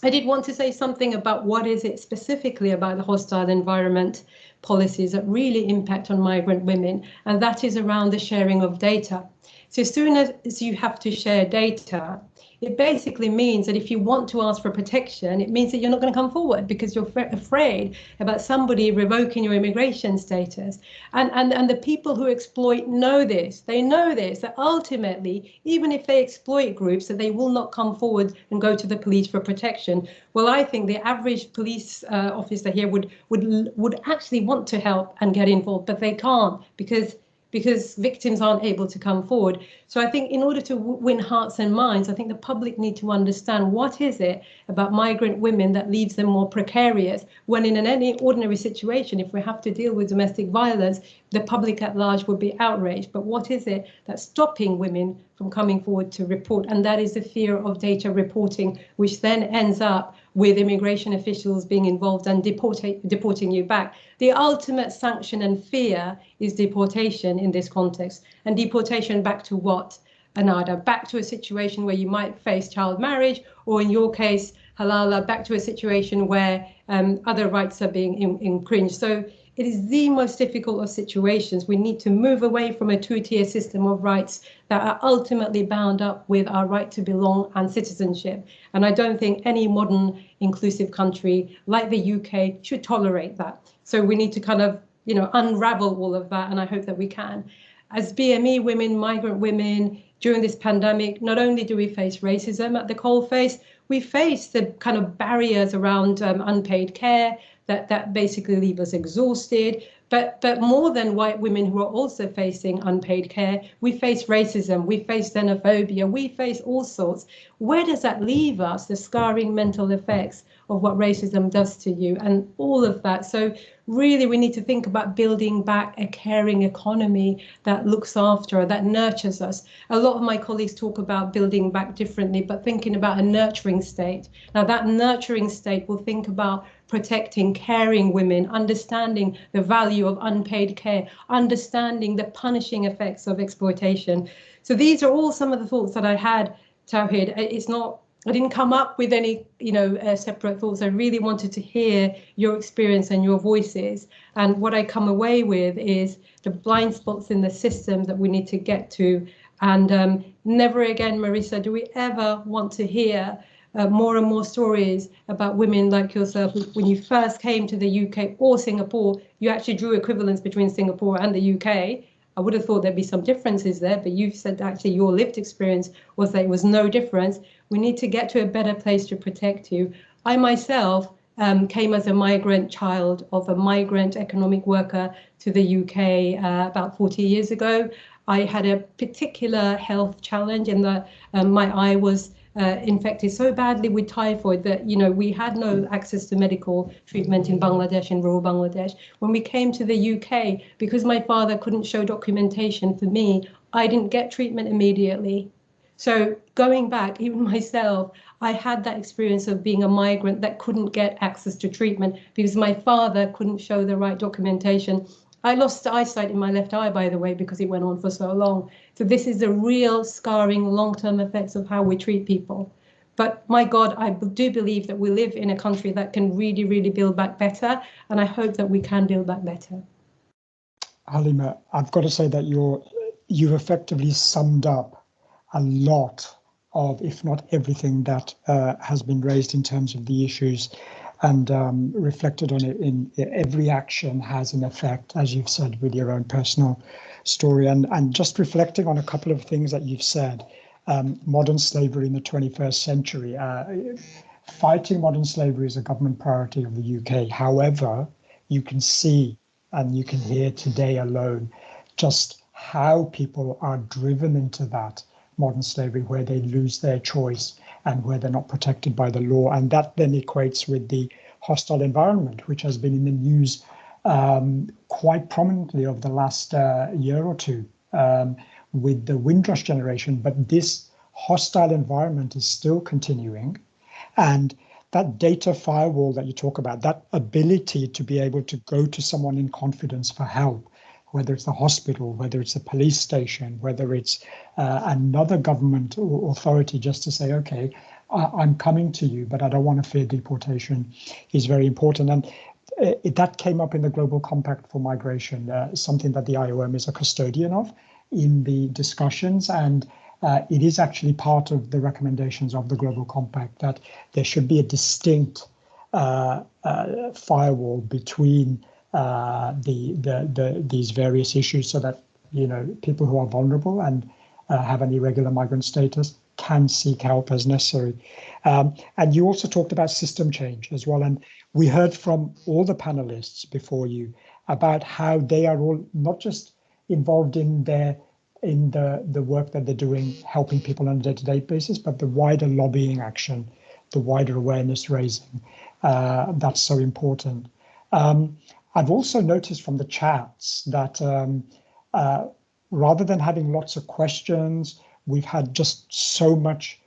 I did want to say something about what is it specifically about the hostile environment policies that really impact on migrant women, and that is around the sharing of data. So as soon as you have to share data, it basically means that if you want to ask for protection, it means that you're not going to come forward because you're afraid about somebody revoking your immigration status. And the people who exploit know this. They know this, that ultimately, even if they exploit groups, that they will not come forward and go to the police for protection. Well, I think the average police officer here would actually want to help and get involved, but they can't because victims aren't able to come forward. So I think in order to win hearts and minds, I think the public need to understand what is it about migrant women that leaves them more precarious, when in any ordinary situation, if we have to deal with domestic violence, the public at large would be outraged. But what is it that's stopping women from coming forward to report? And that is the fear of data reporting, which then ends up with immigration officials being involved and deporting you back. The ultimate sanction and fear is deportation in this context. And deportation back to what, Anada? Back to a situation where you might face child marriage, or in your case, Halala, back to a situation where other rights are being infringed. So it is the most difficult of situations. We need to move away from a two-tier system of rights that are ultimately bound up with our right to belong and citizenship. And I don't think any modern inclusive country like the UK should tolerate that. So we need to kind of, unravel all of that, and I hope that we can. As BME women, migrant women, during this pandemic, not only do we face racism at the coalface, we face the kind of barriers around unpaid care that basically leave us exhausted. But more than white women who are also facing unpaid care, we face racism, we face xenophobia, we face all sorts. Where does that leave us, the scarring mental effects of what racism does to you and all of that. So really we need to think about building back a caring economy that looks after, that nurtures us. A lot of my colleagues talk about building back differently, but thinking about a nurturing state. Now that nurturing state will think about protecting, caring women, understanding the value of unpaid care, understanding the punishing effects of exploitation. So these are all some of the thoughts that I had, Tawhid. It's not, I didn't come up with any, separate thoughts. I really wanted to hear your experience and your voices. And what I come away with is the blind spots in the system that we need to get to. And never again, Marisa, do we ever want to hear more and more stories about women like yourself. When you first came to the UK or Singapore, you actually drew equivalence between Singapore and the UK. I would have thought there'd be some differences there, but you've said actually your lived experience was that it was no difference. We need to get to a better place to protect you. I myself came as a migrant child of a migrant economic worker to the UK about 40 years ago. I had a particular health challenge in that my eye was infected so badly with typhoid that we had no access to medical treatment in Bangladesh, in rural Bangladesh. When we came to the UK, because my father couldn't show documentation for me, I didn't get treatment immediately. So going back, even myself, I had that experience of being a migrant that couldn't get access to treatment because my father couldn't show the right documentation. I lost eyesight in my left eye, by the way, because it went on for so long. So this is the real scarring long-term effects of how we treat people. But my God, I do believe that we live in a country that can really, really build back better. And I hope that we can build back better. Halima, I've got to say that you've effectively summed up a lot of, if not everything, that has been raised in terms of the issues, and reflected on it in every action has an effect, as you've said, with your own personal story. And just reflecting on a couple of things that you've said, modern slavery in the 21st century. Fighting modern slavery is a government priority of the UK. However, you can see and you can hear today alone just how people are driven into that modern slavery, where they lose their choice and where they're not protected by the law. And that then equates with the hostile environment, which has been in the news quite prominently over the last year or two with the Windrush generation. But this hostile environment is still continuing. And that data firewall that you talk about, that ability to be able to go to someone in confidence for help, whether it's the hospital, whether it's a police station, whether it's another government authority, just to say, okay, I'm coming to you, but I don't want to fear deportation, is very important. And that came up in the Global Compact for Migration, something that the IOM is a custodian of in the discussions. And it is actually part of the recommendations of the Global Compact that there should be a distinct firewall between these various issues, so that people who are vulnerable and have an irregular migrant status can seek help as necessary. And you also talked about system change as well, and we heard from all the panelists before you about how they are all not just involved in the work that they're doing, helping people on a day-to-day basis, but the wider lobbying action, the wider awareness raising. That's so important. I've also noticed from the chats that rather than having lots of questions, we've had just so much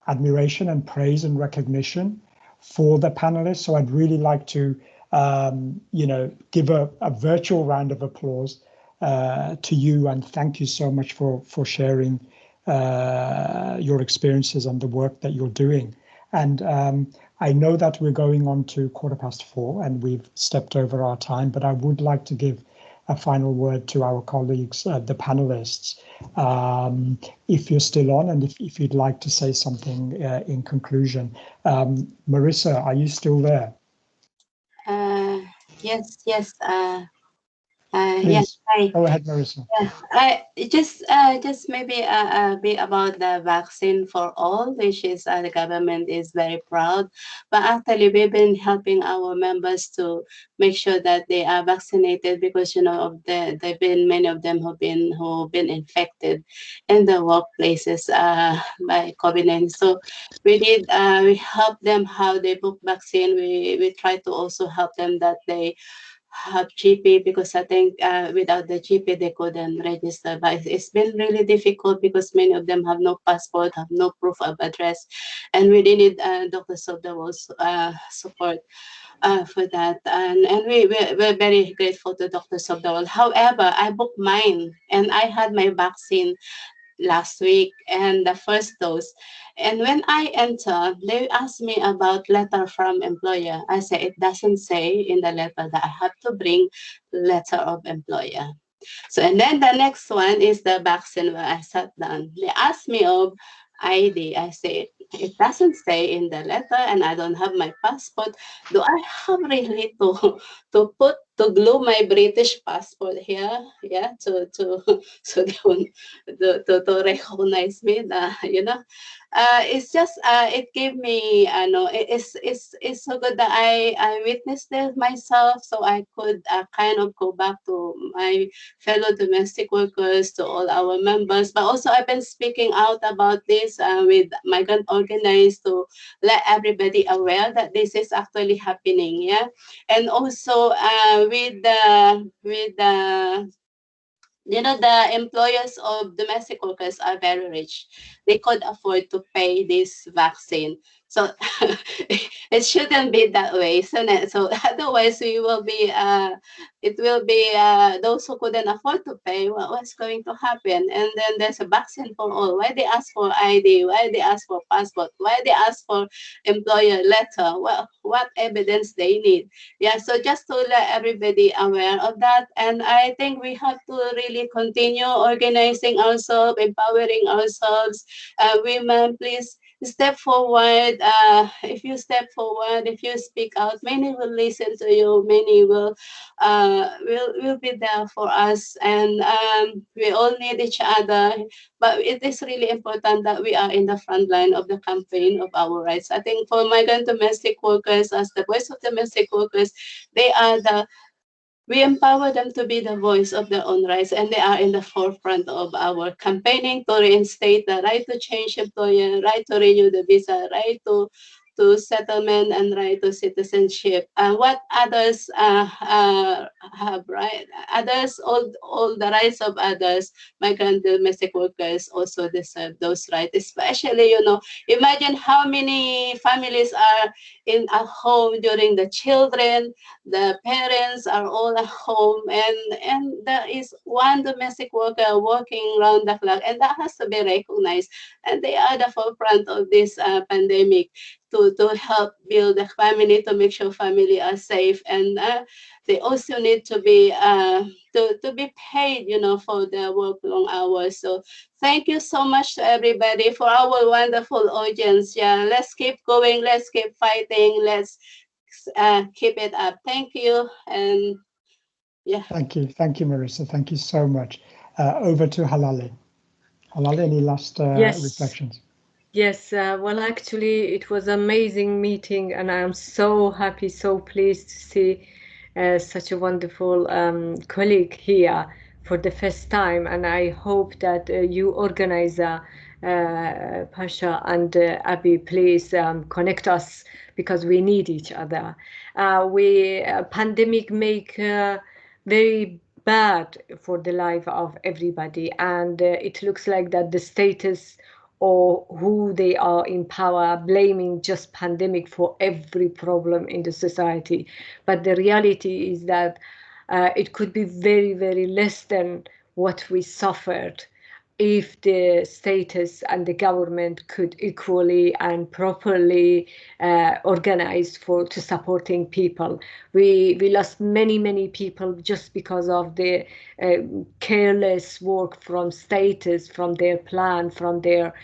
admiration and praise and recognition for the panelists. So I'd really like to, give a virtual round of applause to you, and thank you so much for sharing your experiences and the work that you're doing. And I know that we're going on to 4:15 and we've stepped over our time, but I would like to give a final word to our colleagues, the panelists, if you're still on, and if you'd like to say something in conclusion. Marisa, are you still there? Yes. Please, Hi. go ahead, Marissa. Just maybe a bit about the vaccine for all, which is the government is very proud. But actually, we've been helping our members to make sure that they are vaccinated because of they've been many of them who've been infected in the workplaces by COVID-19. So we help them how they book vaccine. We try to also help them that they have GP because I think without the GP they couldn't register. But it's been really difficult because many of them have no passport, have no proof of address, and we need Dr. Sobdawal's support for that. And we're very grateful to Dr. Sobdawal. However, I booked mine and I had my vaccine last week and the first dose. And when I enter, they asked me about letter from employer. I say it doesn't say in the letter that I have to bring letter of employer. So and then the next one is the vaccine where I sat down. They asked me of ID. I say it doesn't say in the letter and I don't have my passport. Do I have really to glue my British passport here? Yeah, to so they won't to recognize me. It's just it gave me no it's so good that I witnessed this myself, so I could kind of go back to my fellow domestic workers, to all our members. But also I've been speaking out about this with Migrant Organized to let everybody aware that this is actually happening. Yeah, and also with the the employers of domestic workers are very rich. They could afford to pay this vaccine. So it shouldn't be that way. So otherwise we will be it will be those who couldn't afford to pay. What's going to happen? And then there's a vaccine for all. Why they ask for ID? Why they ask for passport? Why they ask for employer letter? Well, what evidence they need? Yeah, so just to let everybody aware of that. And I think we have to really continue organizing ourselves, empowering ourselves. Women, please step forward. If you step forward, if you speak out, many will listen to you. Many will be there for us, and we all need each other. But it is really important that we are in the front line of the campaign of our rights. I think for migrant domestic workers, as the voice of domestic workers, we empower them to be the voice of their own rights, and they are in the forefront of our campaigning to reinstate the right to change employer, right to renew the visa, right to settlement, and right to citizenship. What others have, right? Others, all the rights of others, migrant domestic workers also deserve those rights. Especially, imagine how many families are in a home during the children, the parents are all at home, and there is one domestic worker working round the clock, and that has to be recognized. And they are the forefront of this pandemic to help build the family, to make sure family are safe, and they also need to be paid, for their work long hours. So thank you so much to everybody for our wonderful audience. Yeah, let's keep going, let's keep fighting, let's keep it up. Thank you, and yeah. Thank you, Marissa. Thank you so much. Over to Halale. Halale, any last reflections? Yes, well, actually, it was amazing meeting, and I am so happy, so pleased to see such a wonderful colleague here for the first time. And I hope that you organizer, Pasha and Abby, please connect us, because we need each other. Pandemic make very bad for the life of everybody, and it looks like that the status or who they are in power blaming just pandemic for every problem in the society. But the reality is that it could be very, very less than what we suffered if the status and the government could equally and properly organize to supporting people. We lost many people just because of the careless work from status, from their plan, from their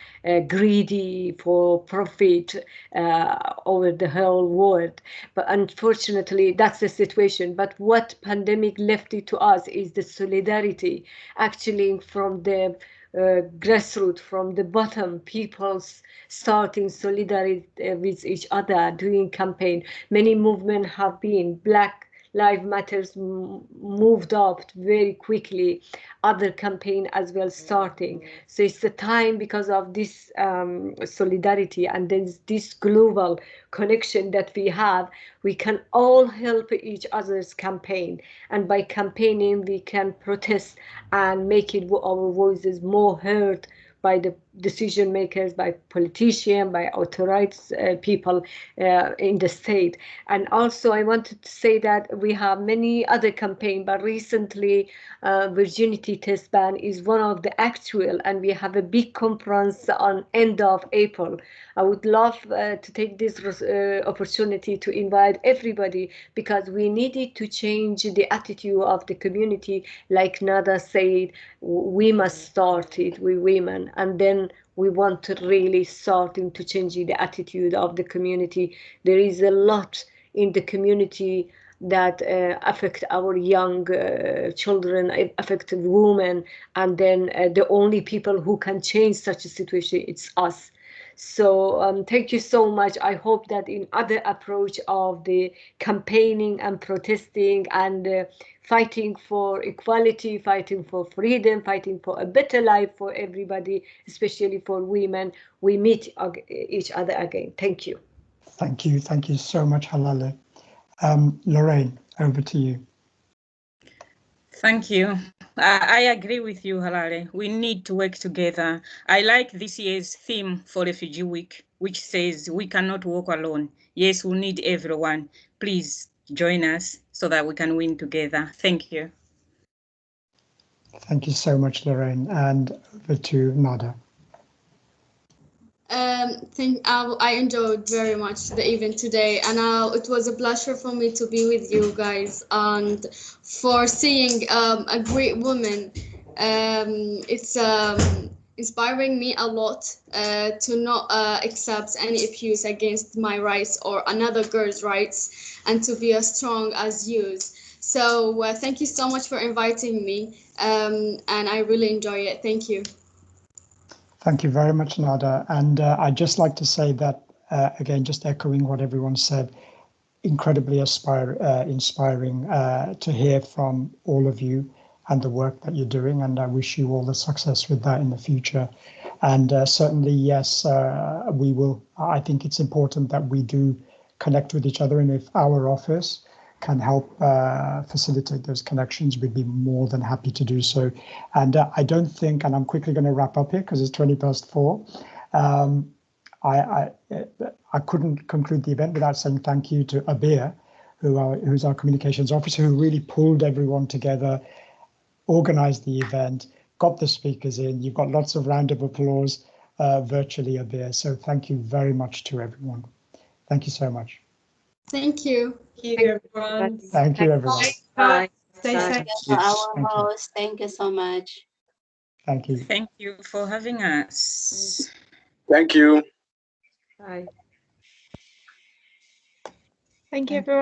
greedy for profit over the whole world. But unfortunately, that's the situation. But what pandemic left it to us is the solidarity, actually from the grassroots, from the bottom, people starting solidarity with each other, doing campaign. Many movements have been Black Lives Matters moved up very quickly, other campaign as well starting. So it's the time because of this solidarity and then this global connection that we have, we can all help each other's campaign. And by campaigning, we can protest and make it our voices more heard by the decision makers, by politicians, by authorized people in the state. And also I wanted to say that we have many other campaigns, but recently virginity test ban is one of the actual, and we have a big conference on end of April. I would love to take this opportunity to invite everybody, because we needed to change the attitude of the community. Like Nada said, we must start it, we women, and then we want to really starting to change the attitude of the community. There is a lot in the community that affect our young children, affect women, and then the only people who can change such a situation, it's us. So thank you so much. I hope that in other approach of the campaigning and protesting and fighting for equality, fighting for freedom, fighting for a better life for everybody, especially for women, we meet each other again. Thank you. Thank you so much, Halale. Lorraine, over to you. Thank you. I agree with you, Halale. We need to work together. I like this year's theme for Refugee Week, which says we cannot walk alone. Yes, we need everyone. Please join us so that we can win together. Thank you. Thank you so much, Lorraine. And over to Nada. I enjoyed very much the event today, and it was a pleasure for me to be with you guys and for seeing a great woman. It's inspiring me a lot to not accept any abuse against my rights or another girl's rights, and to be as strong as you. So thank you so much for inviting me, and I really enjoy it. Thank you. Thank you very much, Nada. And I'd just like to say that, again, just echoing what everyone said, incredibly inspiring to hear from all of you and the work that you're doing. And I wish you all the success with that in the future. And certainly, yes, we will. I think it's important that we do connect with each other. And if our office can help facilitate those connections, we'd be more than happy to do so. And I don't think, and I'm quickly going to wrap up here because it's 4:20. I couldn't conclude the event without saying thank you to Abir, who's our communications officer, who really pulled everyone together, organized the event, got the speakers in. You've got lots of round of applause virtually, Abir. So thank you very much to everyone. Thank you so much. Thank you. Thank you, everyone. Thank you, everyone. Bye. Stay Bye. safe. Thank you for our host. Thank you so much. Thank you. Thank you for having us. Thank you. Bye. Thank you, everyone.